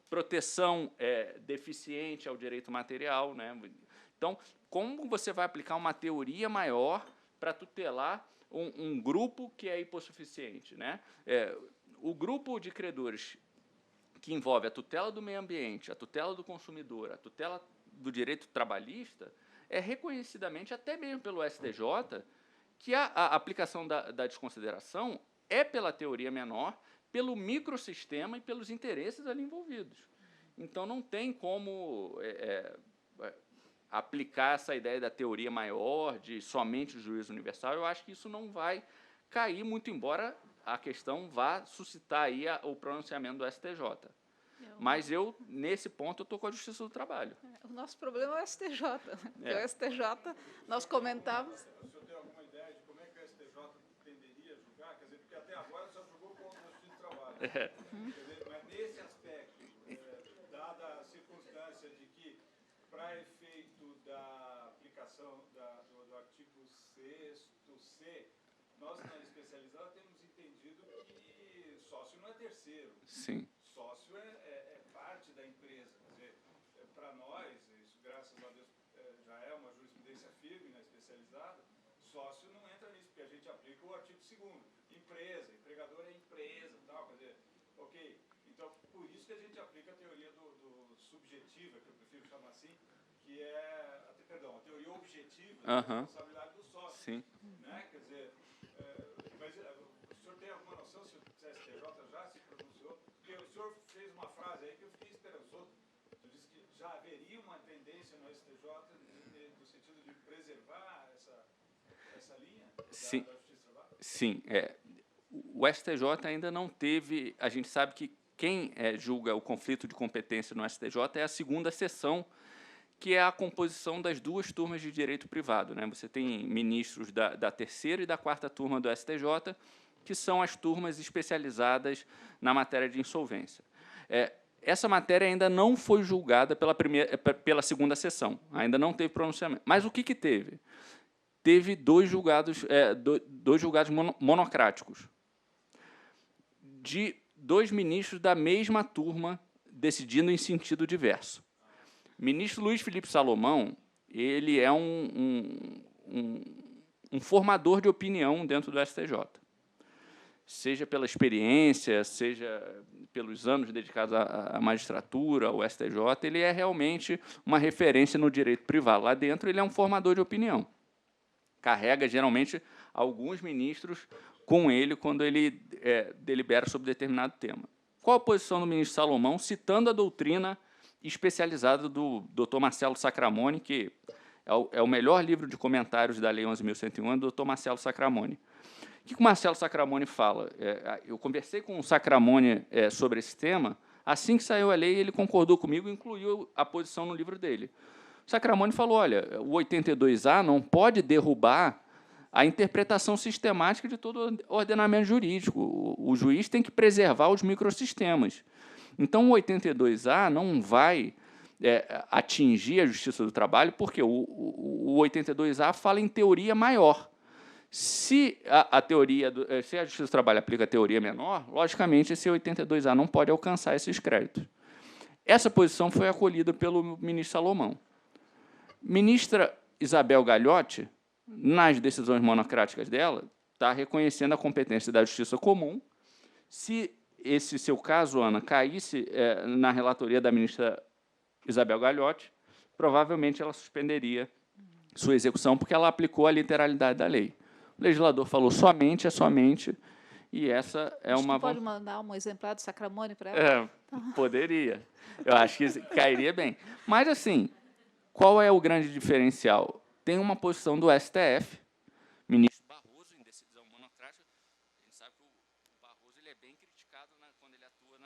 proteção deficiente ao direito material. Né? Então, como você vai aplicar uma teoria maior para tutelar um grupo que é hipossuficiente? Né? O grupo de credores que envolve a tutela do meio ambiente, a tutela do consumidor, a tutela do direito trabalhista, é reconhecidamente, até mesmo pelo STJ, que a aplicação da desconsideração é pela teoria menor, pelo microsistema e pelos interesses ali envolvidos. Então, não tem como aplicar essa ideia da teoria maior, de somente o juízo universal. Eu acho que isso não vai cair, muito embora a questão vá suscitar aí o pronunciamento do STJ. Mas eu, nesse ponto, eu estou com a Justiça do Trabalho. O nosso problema é o STJ. Né? O STJ, nós comentávamos... O senhor tem alguma ideia de como é que o STJ tenderia a julgar? Quer dizer, porque até agora só julgou contra a Justiça do Trabalho. Quer dizer, mas nesse aspecto, dada a circunstância de que, para efeito da aplicação do artigo 6º-C, nós, na especializada, temos entendido que sócio não é terceiro. Sim. Sócio é parte da empresa. Quer dizer, para nós, isso, graças a Deus, já é uma jurisprudência firme na especializada, sócio não entra nisso, porque a gente aplica o artigo 2º. Empresa, empregador é empresa, tal, quer dizer, ok. Então, por isso que a gente aplica a teoria do subjetiva, que eu prefiro chamar assim, que é, perdão, a teoria objetiva da responsabilidade do sócio. Sim. Né? Quer dizer, mas o senhor tem alguma noção se o STJ já se pronunciou? Porque o senhor fez uma frase aí que eu fiquei esperançoso. O senhor disse que já haveria uma tendência no STJ no sentido de preservar essa linha da Justiça do Trabalho? Sim. O STJ ainda não teve... A gente sabe que quem julga o conflito de competência no STJ é a segunda sessão, que é a composição das duas turmas de direito privado. Né? Você tem ministros da terceira e da quarta turma do STJ, que são as turmas especializadas na matéria de insolvência. Essa matéria ainda não foi julgada pela segunda sessão, ainda não teve pronunciamento. Mas o que teve? Teve dois julgados monocráticos, de dois ministros da mesma turma, decidindo em sentido diverso. O ministro Luiz Felipe Salomão, ele é um formador de opinião dentro do STJ. Seja pela experiência, seja pelos anos dedicados à magistratura, ao STJ, ele é realmente uma referência no direito privado. Lá dentro, ele é um formador de opinião. Carrega, geralmente, alguns ministros com ele quando ele delibera sobre determinado tema. Qual a posição do ministro Salomão, citando a doutrina especializada do Dr. Marcelo Sacramone, que é o melhor livro de comentários da Lei 11.101, do Dr. Marcelo Sacramone. O que o Marcelo Sacramone fala? Eu conversei com o Sacramone sobre esse tema. Assim que saiu a lei, ele concordou comigo e incluiu a posição no livro dele. O Sacramone falou, olha, o 82A não pode derrubar a interpretação sistemática de todo o ordenamento jurídico. O juiz tem que preservar os microsistemas. Então, o 82A não vai atingir a Justiça do Trabalho, porque o 82A fala em teoria maior. Se se a Justiça do Trabalho aplica a teoria menor, logicamente, esse 82A não pode alcançar esses créditos. Essa posição foi acolhida pelo ministro Salomão. Ministra Isabel Gagliotti, nas decisões monocráticas dela, está reconhecendo a competência da Justiça Comum. Se esse seu caso, Ana, caísse na relatoria da ministra Isabel Gagliotti, provavelmente ela suspenderia sua execução, porque ela aplicou a literalidade da lei. O legislador falou somente, e essa é uma... Pode mandar um exemplar do Sacramone para ela? Poderia. Eu acho que cairia bem. Mas, assim, qual é o grande diferencial? Tem uma posição do STF, ministro Barroso, em decisão monocrática. A gente sabe que o Barroso ele é bem criticado quando ele atua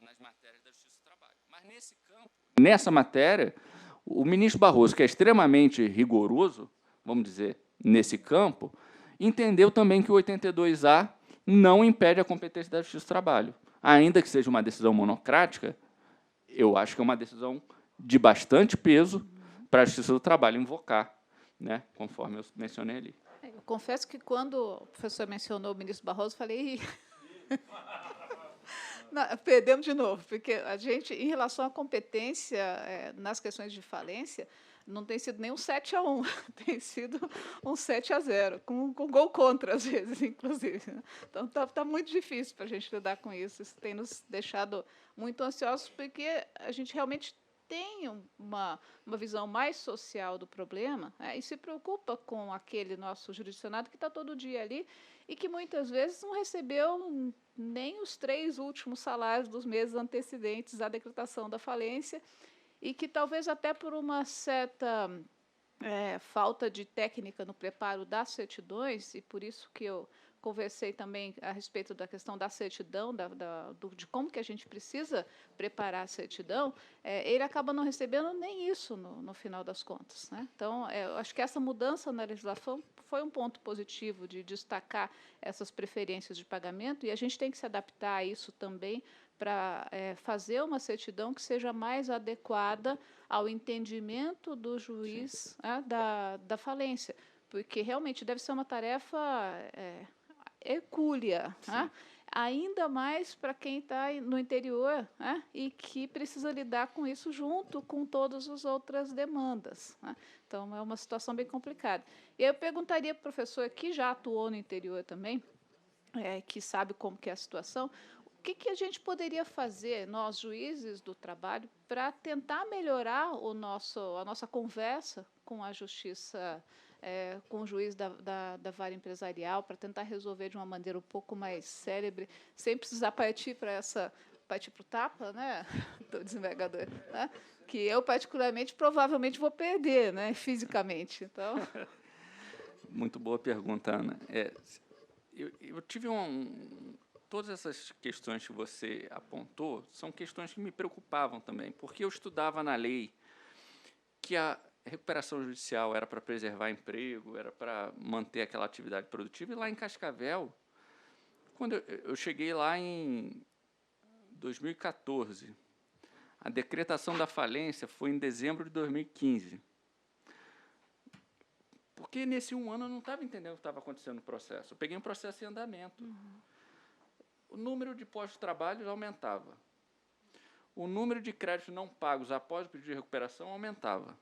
nas matérias da Justiça do Trabalho. Mas, nesse campo, nessa matéria, o ministro Barroso, que é extremamente rigoroso, vamos dizer, nesse campo, entendeu também que o 82A não impede a competência da Justiça do Trabalho. Ainda que seja uma decisão monocrática, eu acho que é uma decisão de bastante peso para a Justiça do Trabalho invocar, né, conforme eu mencionei ali. Eu confesso que, quando o professor mencionou o ministro Barroso, falei... Não, perdemos de novo, porque a gente, em relação à competência nas questões de falência, não tem sido nem um 7-1, tem sido um 7-0, com gol contra, às vezes, inclusive. Então, está muito difícil para a gente lidar com isso. Isso tem nos deixado muito ansiosos, porque a gente realmente tem uma visão mais social do problema, e se preocupa com aquele nosso jurisdicionado que está todo dia ali e que, muitas vezes, não recebeu nem os 3 últimos salários dos meses antecedentes à decretação da falência, e que talvez até por uma certa falta de técnica no preparo das certidões, e por isso que eu conversei também a respeito da questão da certidão, de como que a gente precisa preparar a certidão, ele acaba não recebendo nem isso no final das contas, né? Então, eu acho que essa mudança na legislação foi um ponto positivo de destacar essas preferências de pagamento, e a gente tem que se adaptar a isso também para fazer uma certidão que seja mais adequada ao entendimento do juiz da falência, porque realmente deve ser uma tarefa hercúlea, ainda mais para quem está no interior, e que precisa lidar com isso junto com todas as outras demandas. Então, é uma situação bem complicada. E eu perguntaria para o professor, que já atuou no interior também, que sabe como que é a situação, o que a gente poderia fazer, nós, juízes do trabalho, para tentar melhorar a nossa conversa com a justiça, com o juiz da vara empresarial, para tentar resolver de uma maneira um pouco mais célebre, sem precisar partir para o tapa, né, do desembargador, né, que eu, particularmente, provavelmente vou perder, né, fisicamente. Então... Muito boa pergunta, Ana. Eu tive todas essas questões que você apontou são questões que me preocupavam também, porque eu estudava na lei que a recuperação judicial era para preservar emprego, era para manter aquela atividade produtiva, e lá em Cascavel, quando eu cheguei lá em 2014, a decretação da falência foi em dezembro de 2015. Porque nesse 1 ano eu não estava entendendo o que estava acontecendo no processo. Eu peguei um processo em andamento. O número de postos de trabalho aumentava. O número de créditos não pagos após o pedido de recuperação aumentava.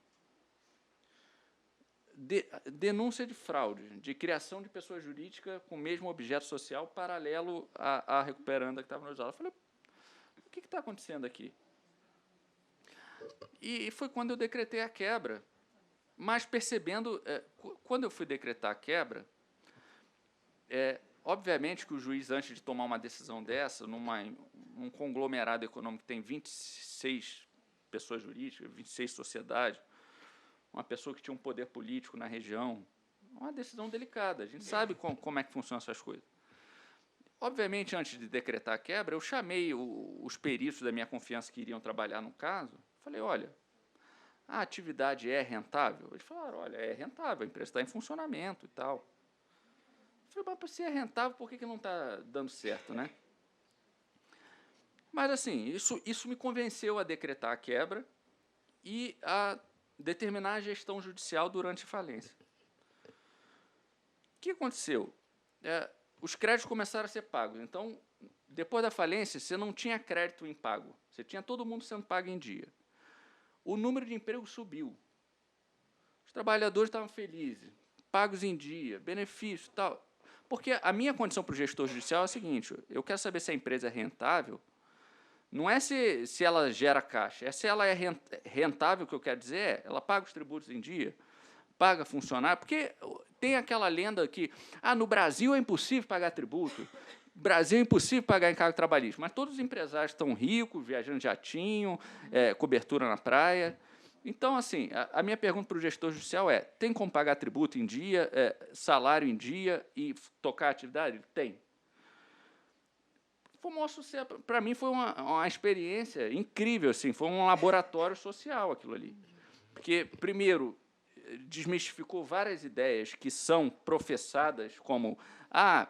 Denúncia de fraude, de criação de pessoa jurídica com o mesmo objeto social paralelo à recuperanda que estava no horizonte. Eu falei, o que está acontecendo aqui? E foi quando eu decretei a quebra. Mas percebendo, quando eu fui decretar a quebra, obviamente que o juiz, antes de tomar uma decisão dessa, num conglomerado econômico que tem 26 pessoas jurídicas, 26 sociedades, uma pessoa que tinha um poder político na região, uma decisão delicada. A gente sabe como é que funcionam essas coisas. Obviamente, antes de decretar a quebra, eu chamei os peritos da minha confiança que iriam trabalhar no caso. Falei, olha, a atividade é rentável? Eles falaram, olha, é rentável, a empresa está em funcionamento e tal. Eu falei, mas se é rentável, por que não está dando certo, né? Mas, assim, isso me convenceu a decretar a quebra e a determinar a gestão judicial durante a falência. O que aconteceu? Os créditos começaram a ser pagos. Então, depois da falência, você não tinha crédito impago. Você tinha todo mundo sendo pago em dia. O número de empregos subiu. Os trabalhadores estavam felizes, pagos em dia, benefícios e tal. Porque a minha condição para o gestor judicial é a seguinte: eu quero saber se a empresa é rentável. Não é se ela gera caixa, é se ela é rentável, o que eu quero dizer é, ela paga os tributos em dia, paga funcionário, porque tem aquela lenda que no Brasil é impossível pagar tributo, no Brasil é impossível pagar encargo trabalhista, mas todos os empresários estão ricos, viajando de jatinho, cobertura na praia. Então, assim, a minha pergunta para o gestor judicial é: tem como pagar tributo em dia, salário em dia e tocar a atividade? Tem. Foi um maior sucesso. Para mim, foi uma experiência incrível, assim, foi um laboratório social aquilo ali. Porque, primeiro, desmistificou várias ideias que são professadas como a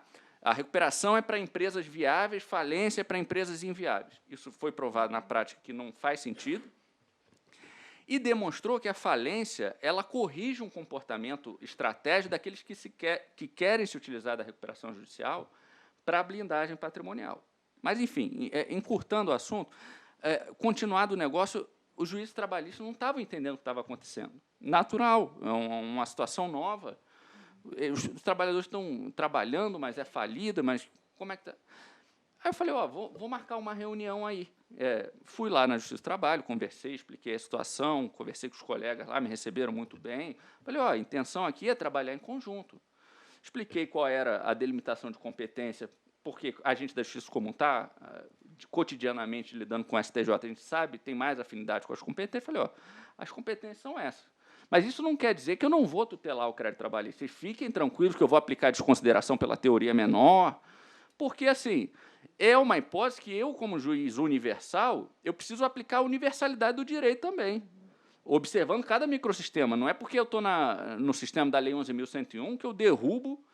recuperação é para empresas viáveis, falência é para empresas inviáveis. Isso foi provado na prática que não faz sentido. E demonstrou que a falência ela corrige um comportamento estratégico daqueles que querem se utilizar da recuperação judicial para a blindagem patrimonial. Mas, enfim, encurtando o assunto, continuado o negócio, os juízes trabalhistas não estavam entendendo o que estava acontecendo. Natural, é uma situação nova. Os trabalhadores estão trabalhando, mas é falida, mas como é que está? Aí eu falei, vou marcar uma reunião aí. Fui lá na Justiça do Trabalho, conversei, expliquei a situação, conversei com os colegas lá, me receberam muito bem. Falei, a intenção aqui é trabalhar em conjunto. Expliquei qual era a delimitação de competência, porque a gente da Justiça Comum está cotidianamente lidando com o STJ, a gente sabe, tem mais afinidade com as competências. Falei, as competências são essas. Mas isso não quer dizer que eu não vou tutelar o crédito trabalhista. Vocês fiquem tranquilos que eu vou aplicar a desconsideração pela teoria menor, porque, assim, é uma hipótese que eu, como juiz universal, eu preciso aplicar a universalidade do direito também, observando cada microsistema. Não é porque eu estou no sistema da Lei 11.101 que eu derrubo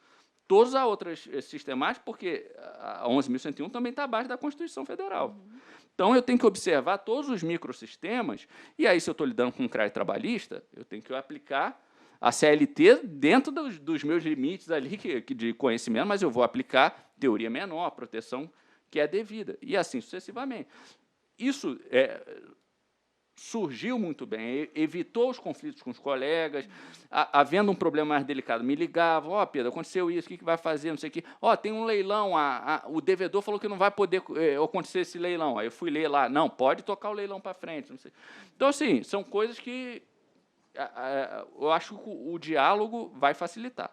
todas as outras sistemáticas, porque a 11.101 também está abaixo da Constituição Federal. Então, eu tenho que observar todos os microsistemas, e aí, se eu estou lidando com um crédito trabalhista, eu tenho que aplicar a CLT dentro dos meus limites ali de conhecimento, mas eu vou aplicar teoria menor, proteção que é devida, e assim sucessivamente. Isso surgiu muito bem, evitou os conflitos com os colegas, havendo um problema mais delicado, me ligavam, Pedro, aconteceu isso, o que vai fazer, não sei o quê, tem um leilão, o devedor falou que não vai poder acontecer esse leilão, aí eu fui ler lá, não, pode tocar o leilão para frente, não sei. Então, assim, são coisas que eu acho que o diálogo vai facilitar.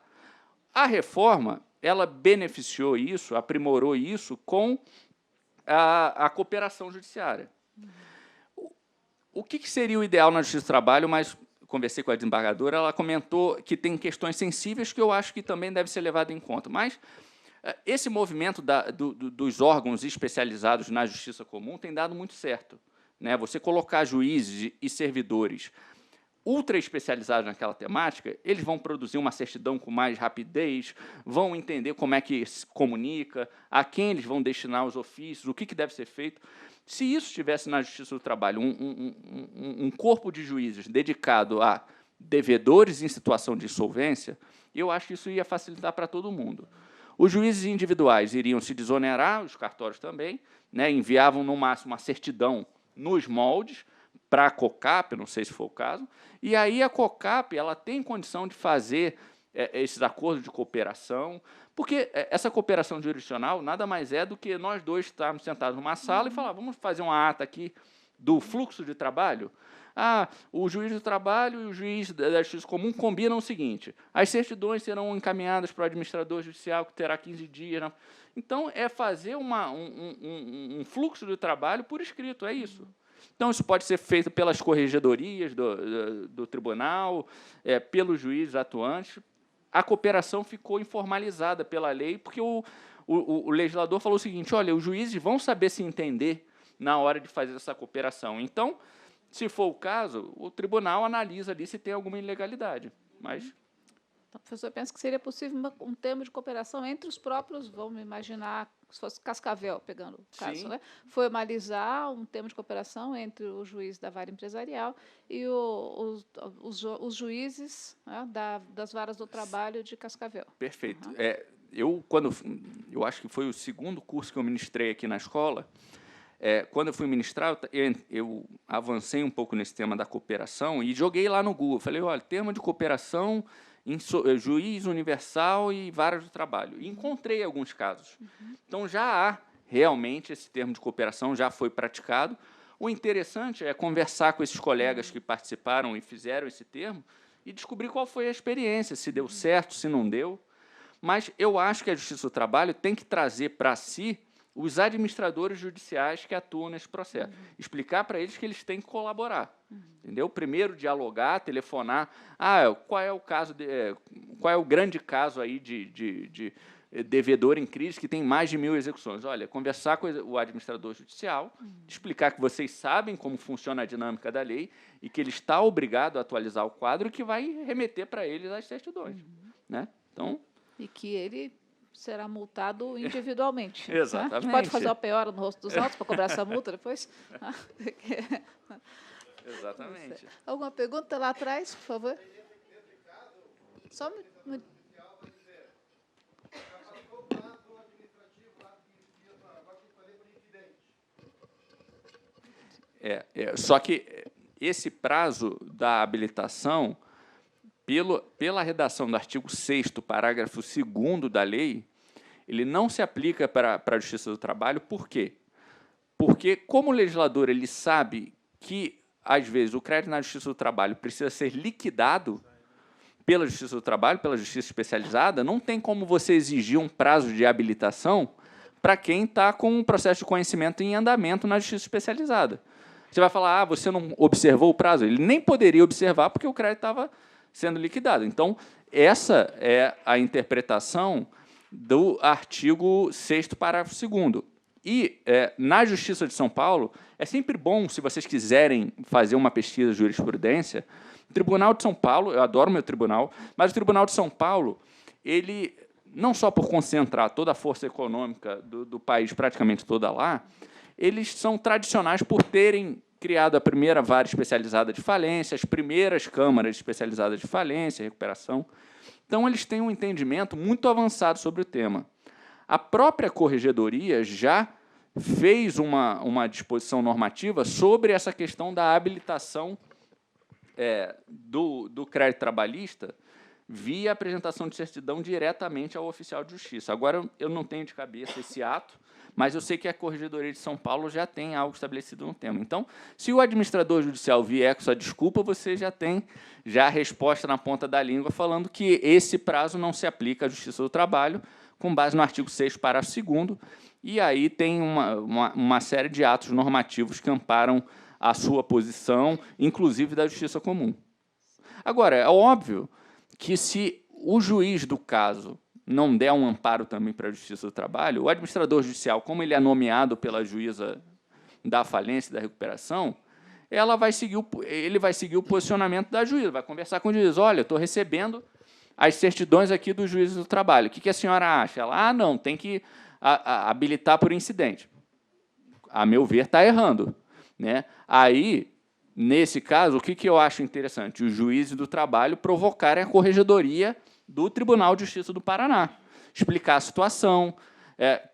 A reforma, ela beneficiou isso, aprimorou isso com a cooperação judiciária. O que seria o ideal na Justiça do Trabalho, mas conversei com a desembargadora, ela comentou que tem questões sensíveis que eu acho que também deve ser levado em conta. Mas esse movimento dos órgãos especializados na Justiça Comum tem dado muito certo, né? Você colocar juízes e servidores ultra especializados naquela temática, eles vão produzir uma certidão com mais rapidez, vão entender como é que se comunica, a quem eles vão destinar os ofícios, o que deve ser feito. Se isso tivesse na Justiça do Trabalho um corpo de juízes dedicado a devedores em situação de insolvência, eu acho que isso ia facilitar para todo mundo. Os juízes individuais iriam se desonerar, os cartórios também, né, enviavam, no máximo, uma certidão nos moldes, para a COCAP, não sei se foi o caso, e aí a COCAP ela tem condição de fazer esses acordos de cooperação, porque essa cooperação jurisdicional nada mais é do que nós dois estarmos sentados numa sala e falar, vamos fazer uma ata aqui do fluxo de trabalho. O juiz do trabalho e o juiz da Justiça Comum combinam o seguinte, as certidões serão encaminhadas para o administrador judicial, que terá 15 dias. Né? Então, é fazer um fluxo de trabalho por escrito, é isso. Então, isso pode ser feito pelas corregedorias do tribunal, pelos juízes atuantes. A cooperação ficou informalizada pela lei, porque o legislador falou o seguinte, olha, os juízes vão saber se entender na hora de fazer essa cooperação. Então, se for o caso, o tribunal analisa ali se tem alguma ilegalidade. Mas O professor pensa que seria possível um termo de cooperação entre os próprios, vamos imaginar, se fosse Cascavel, pegando o caso, Sim. né? Formalizar um termo de cooperação entre o juiz da vara empresarial e os juízes, né, das varas do trabalho de Cascavel. Perfeito. Uhum. Eu acho que foi o segundo curso que eu ministrei aqui na escola. Quando eu fui ministrar, eu avancei um pouco nesse tema da cooperação e joguei lá no Google. Falei, olha, termo de cooperação em juiz universal e vara do trabalho. E encontrei alguns casos. Uhum. Então, já há realmente esse termo de cooperação, já foi praticado. O interessante é conversar com esses colegas que participaram e fizeram esse termo e descobrir qual foi a experiência, se deu certo, se não deu. Mas eu acho que a Justiça do Trabalho tem que trazer para si os administradores judiciais que atuam nesse processo. Explicar para eles que eles têm que colaborar. Entendeu? Primeiro, dialogar, telefonar. Qual é o caso qual é o grande caso aí de devedor em crise que tem mais de 1.000 execuções? Olha, conversar com o administrador judicial, explicar que vocês sabem como funciona a dinâmica da lei e que ele está obrigado a atualizar o quadro que vai remeter para eles as certidões. Né? Então, e que ele será multado individualmente. Exatamente. Né? A gente pode fazer uma peora no rosto dos autos para cobrar essa multa depois? Exatamente. Alguma pergunta lá atrás, por favor? Só Só que esse prazo da habilitação, pela redação do artigo 6º, parágrafo 2º da lei, ele não se aplica para a Justiça do Trabalho. Por quê? Porque, como o legislador ele sabe que, às vezes, o crédito na Justiça do Trabalho precisa ser liquidado pela Justiça do Trabalho, pela Justiça Especializada, não tem como você exigir um prazo de habilitação para quem está com um processo de conhecimento em andamento na Justiça Especializada. Você vai falar, você não observou o prazo? Ele nem poderia observar porque o crédito estava sendo liquidado. Então, essa é a interpretação do artigo 6º, parágrafo 2º. E, na Justiça de São Paulo, é sempre bom, se vocês quiserem fazer uma pesquisa de jurisprudência, o Tribunal de São Paulo, eu adoro meu tribunal, mas o Tribunal de São Paulo, ele, não só por concentrar toda a força econômica do país praticamente toda lá, eles são tradicionais por terem criado a primeira vara especializada de falência, as primeiras câmaras especializadas de falência, recuperação. Então, eles têm um entendimento muito avançado sobre o tema. A própria Corregedoria já fez uma disposição normativa sobre essa questão da habilitação do crédito trabalhista via apresentação de certidão diretamente ao oficial de justiça. Agora, eu não tenho de cabeça esse ato, mas eu sei que a Corregedoria de São Paulo já tem algo estabelecido no tema. Então, se o administrador judicial vier com sua desculpa, você já tem a resposta na ponta da língua falando que esse prazo não se aplica à Justiça do Trabalho, com base no artigo 6º, parágrafo 2º, e aí tem uma série de atos normativos que amparam a sua posição, inclusive da Justiça Comum. Agora, é óbvio que, se o juiz do caso não der um amparo também para a Justiça do Trabalho, o administrador judicial, como ele é nomeado pela juíza da falência e da recuperação, ele vai seguir o posicionamento da juíza, vai conversar com o juiz, olha, estou recebendo as certidões aqui do juiz do trabalho, o que a senhora acha? Ela, não, tem que habilitar por incidente. A meu ver, está errando. Né? Aí, nesse caso, o que eu acho interessante? Os juízes do trabalho provocarem a Corregedoria do Tribunal de Justiça do Paraná. Explicar a situação,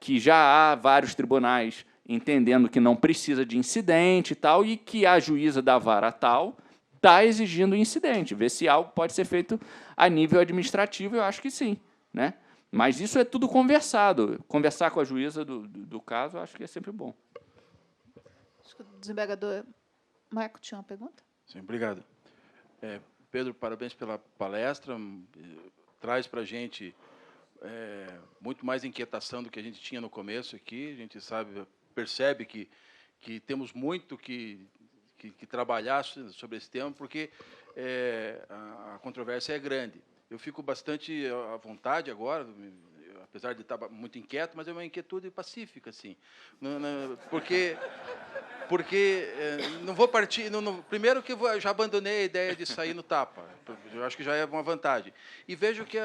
que já há vários tribunais entendendo que não precisa de incidente e tal, e que a juíza da vara tal está exigindo incidente. Ver se algo pode ser feito a nível administrativo, eu acho que sim. Né? Mas isso é tudo conversado. Conversar com a juíza do caso, eu acho que é sempre bom. Acho que o desembargador Marco tinha uma pergunta. Sim, obrigado. Pedro, parabéns pela palestra. Traz para a gente muito mais inquietação do que a gente tinha no começo aqui. A gente percebe que temos muito que trabalhar sobre esse tema, porque a controvérsia é grande. Eu fico bastante à vontade agora, apesar de estar muito inquieto, mas é uma inquietude pacífica, assim. Porque não vou partir... primeiro que eu já abandonei a ideia de sair no tapa. Eu acho que já é uma vantagem. E vejo que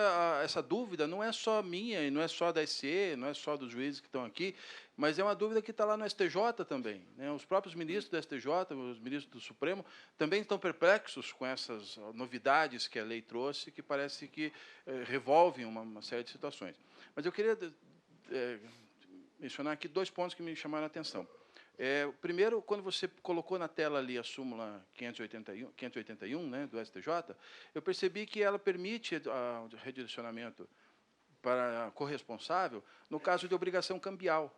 essa dúvida não é só minha, e não é só da SE, não é só dos juízes que estão aqui, mas é uma dúvida que está lá no STJ também, né? Os próprios ministros do STJ, os ministros do Supremo, também estão perplexos com essas novidades que a lei trouxe, que parece que revolvem uma série de situações. Mas eu queria mencionar aqui 2 pontos que me chamaram a atenção. Primeiro, quando você colocou na tela ali a súmula 581 né, do STJ, eu percebi que ela permite o redirecionamento para corresponsável no caso de obrigação cambial,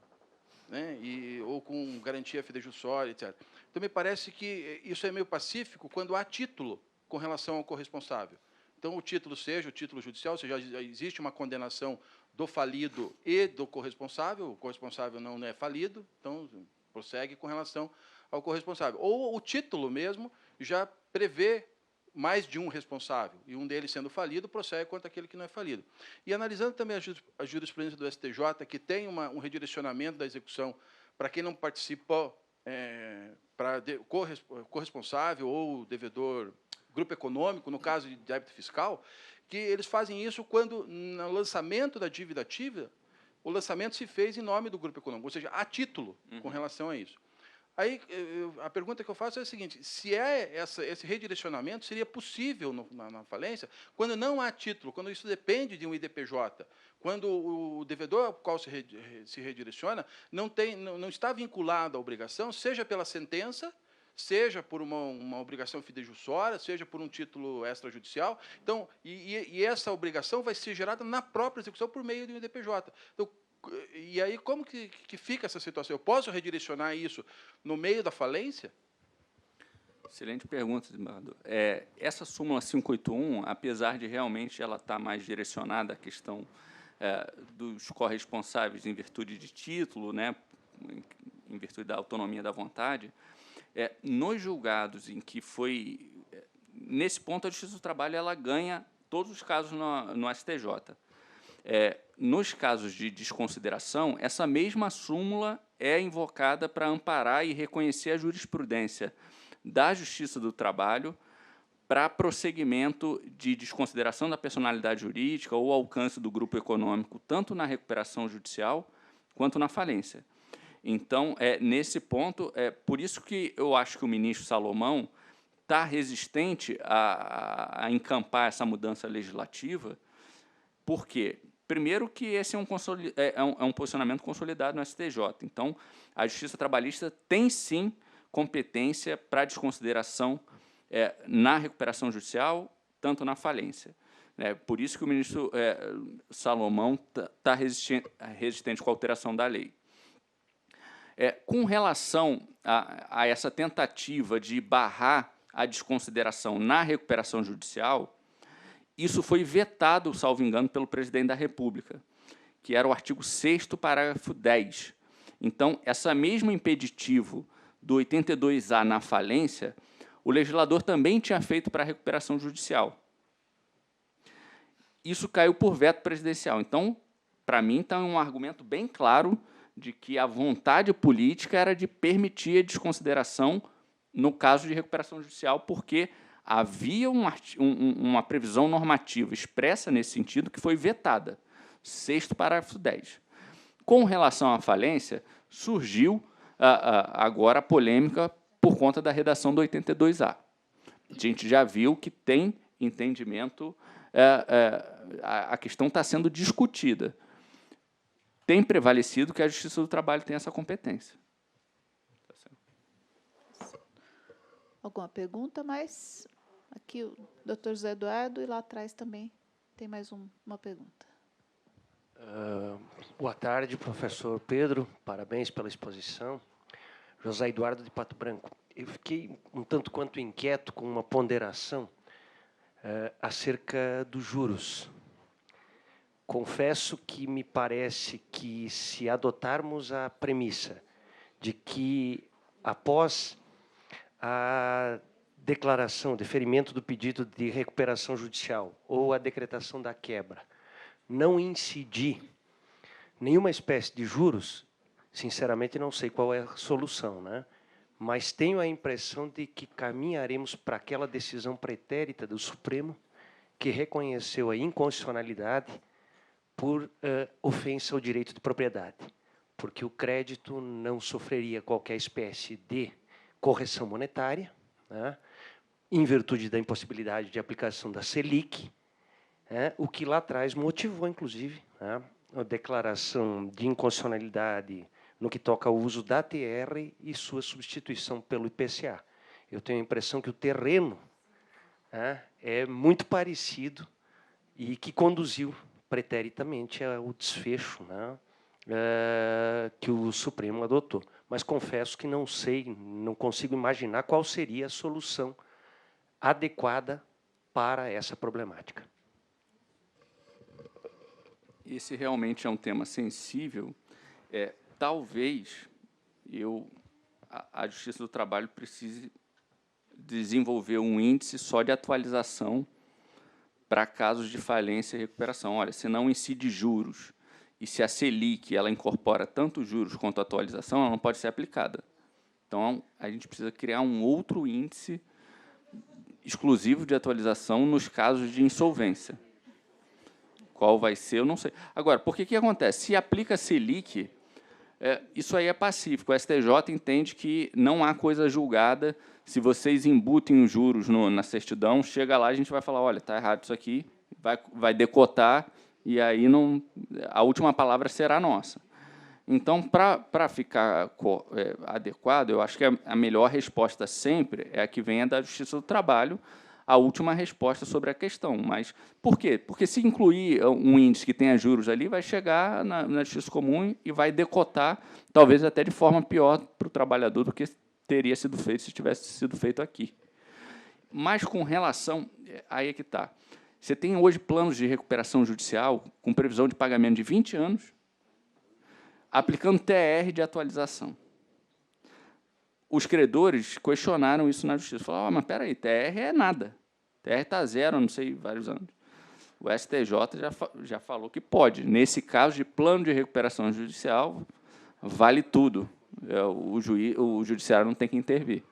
né, ou com garantia fidejussória, etc. Então, me parece que isso é meio pacífico quando há título com relação ao corresponsável. Então, o título seja o título judicial, ou seja, já existe uma condenação do falido e do corresponsável, o corresponsável não é falido, então prossegue com relação ao corresponsável. Ou o título mesmo já prevê mais de um responsável, e um deles sendo falido, prossegue contra aquele que não é falido. E analisando também a jurisprudência do STJ, que tem um redirecionamento da execução para quem não participou, para corresponsável ou devedor, grupo econômico, no caso de débito fiscal, que eles fazem isso quando, no lançamento da dívida ativa, o lançamento se fez em nome do grupo econômico, ou seja, a título com relação a isso. Aí, a pergunta que eu faço é a seguinte: se esse redirecionamento seria possível na falência, quando não há título, quando isso depende de um IDPJ, quando o devedor ao qual se redireciona não está vinculado à obrigação, seja pela sentença, seja por uma obrigação fidejussória, seja por um título extrajudicial. Então, e essa obrigação vai ser gerada na própria execução por meio de um IDPJ. Então, e aí, como que fica essa situação? Eu posso redirecionar isso no meio da falência? Excelente pergunta, Edmar. Essa súmula 581, apesar de realmente ela estar mais direcionada à questão dos corresponsáveis em virtude de título, né, em virtude da autonomia da vontade, nos julgados em que foi... nesse ponto, a Justiça do Trabalho ela ganha todos os casos no STJ. Nos casos de desconsideração, essa mesma súmula é invocada para amparar e reconhecer a jurisprudência da Justiça do Trabalho para prosseguimento de desconsideração da personalidade jurídica ou alcance do grupo econômico, tanto na recuperação judicial quanto na falência. Então, nesse ponto, por isso que eu acho que o ministro Salomão está resistente a encampar essa mudança legislativa, porque, primeiro, que esse é um posicionamento consolidado no STJ. Então, a Justiça Trabalhista tem, sim, competência para desconsideração na recuperação judicial, tanto na falência. Por isso que o ministro Salomão está resistente com a alteração da lei. Com relação a essa tentativa de barrar a desconsideração na recuperação judicial, isso foi vetado, salvo engano, pelo presidente da República, que era o artigo 6º, parágrafo 10. Então, esse mesmo impeditivo do 82A na falência, o legislador também tinha feito para a recuperação judicial. Isso caiu por veto presidencial. Então, para mim, está um argumento bem claro de que a vontade política era de permitir a desconsideração no caso de recuperação judicial, porque havia uma previsão normativa expressa nesse sentido que foi vetada, 6º, parágrafo 10. Com relação à falência, surgiu agora a polêmica por conta da redação do 82A. A gente já viu que tem entendimento, a questão está sendo discutida. Tem prevalecido que a Justiça do Trabalho tem essa competência. Alguma pergunta mais? Aqui o doutor José Eduardo, e lá atrás também tem mais uma pergunta. Boa tarde, professor Pedro. Parabéns pela exposição. José Eduardo de Pato Branco. Eu fiquei um tanto quanto inquieto com uma ponderação acerca dos juros. Confesso que me parece que, se adotarmos a premissa de que, após a declaração, deferimento do pedido de recuperação judicial ou a decretação da quebra, não incidir nenhuma espécie de juros, sinceramente não sei qual é a solução, né? Mas tenho a impressão de que caminharemos para aquela decisão pretérita do Supremo, que reconheceu a inconstitucionalidade por ofensa ao direito de propriedade, porque o crédito não sofreria qualquer espécie de correção monetária, né, em virtude da impossibilidade de aplicação da Selic, o que lá atrás motivou, inclusive, né, a declaração de inconstitucionalidade no que toca ao uso da TR e sua substituição pelo IPCA. Eu tenho a impressão que o terreno é muito parecido e que conduziu preteritamente ao desfecho, né, que o Supremo adotou. Mas confesso que não sei, não consigo imaginar qual seria a solução adequada para essa problemática. Esse realmente é um tema sensível. Talvez a Justiça do Trabalho precise desenvolver um índice só de atualização para casos de falência e recuperação. Olha, se não incide juros e se a Selic ela incorpora tanto juros quanto a atualização, ela não pode ser aplicada. Então, a gente precisa criar um outro índice exclusivo de atualização nos casos de insolvência. Qual vai ser, eu não sei. Agora, por que acontece? Se aplica a Selic, isso aí é pacífico. O STJ entende que não há coisa julgada. Se vocês embutem os juros na certidão, chega lá, a gente vai falar, olha, está errado isso aqui, vai decotar, e aí a última palavra será nossa. Então, para ficar adequado, eu acho que a melhor resposta sempre é a que venha da Justiça do Trabalho, a última resposta sobre a questão. Mas por quê? Porque se incluir um índice que tenha juros ali, vai chegar na Justiça Comum e vai decotar, talvez até de forma pior para o trabalhador do que teria sido feito se tivesse sido feito aqui. Mas com relação... Aí é que está. Você tem hoje planos de recuperação judicial com previsão de pagamento de 20 anos, aplicando TR de atualização. Os credores questionaram isso na Justiça. Falaram, mas espera aí, TR é nada. TR está zero, não sei, vários anos. O STJ já falou que pode. Nesse caso de plano de recuperação judicial, vale tudo. O judiciário não tem que intervir.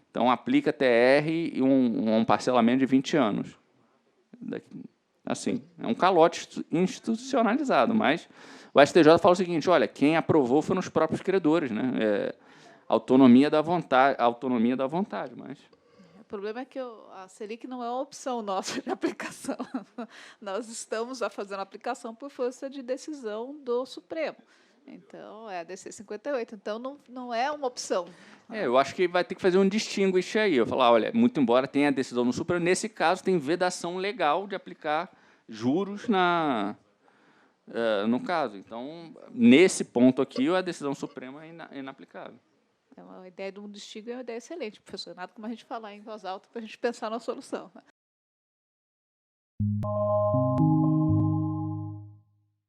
Então, aplica TR e um parcelamento de 20 anos. Assim, é um calote institucionalizado, mas o STJ fala o seguinte, olha, quem aprovou foram os próprios credores, né? Autonomia da vontade, mas... O problema é que a Selic não é uma opção nossa de aplicação. Nós estamos fazendo a aplicação por força de decisão do Supremo. Então, é a DC 58. Então, não é uma opção. Eu acho que vai ter que fazer um distinguish aí. Eu falar, olha, muito embora tenha a decisão do Supremo, nesse caso tem vedação legal de aplicar juros no caso. Então, nesse ponto aqui, a decisão suprema é inaplicável. Então, a ideia de um distingo é uma ideia excelente, professor. Nada como a gente falar em voz alta para a gente pensar na solução.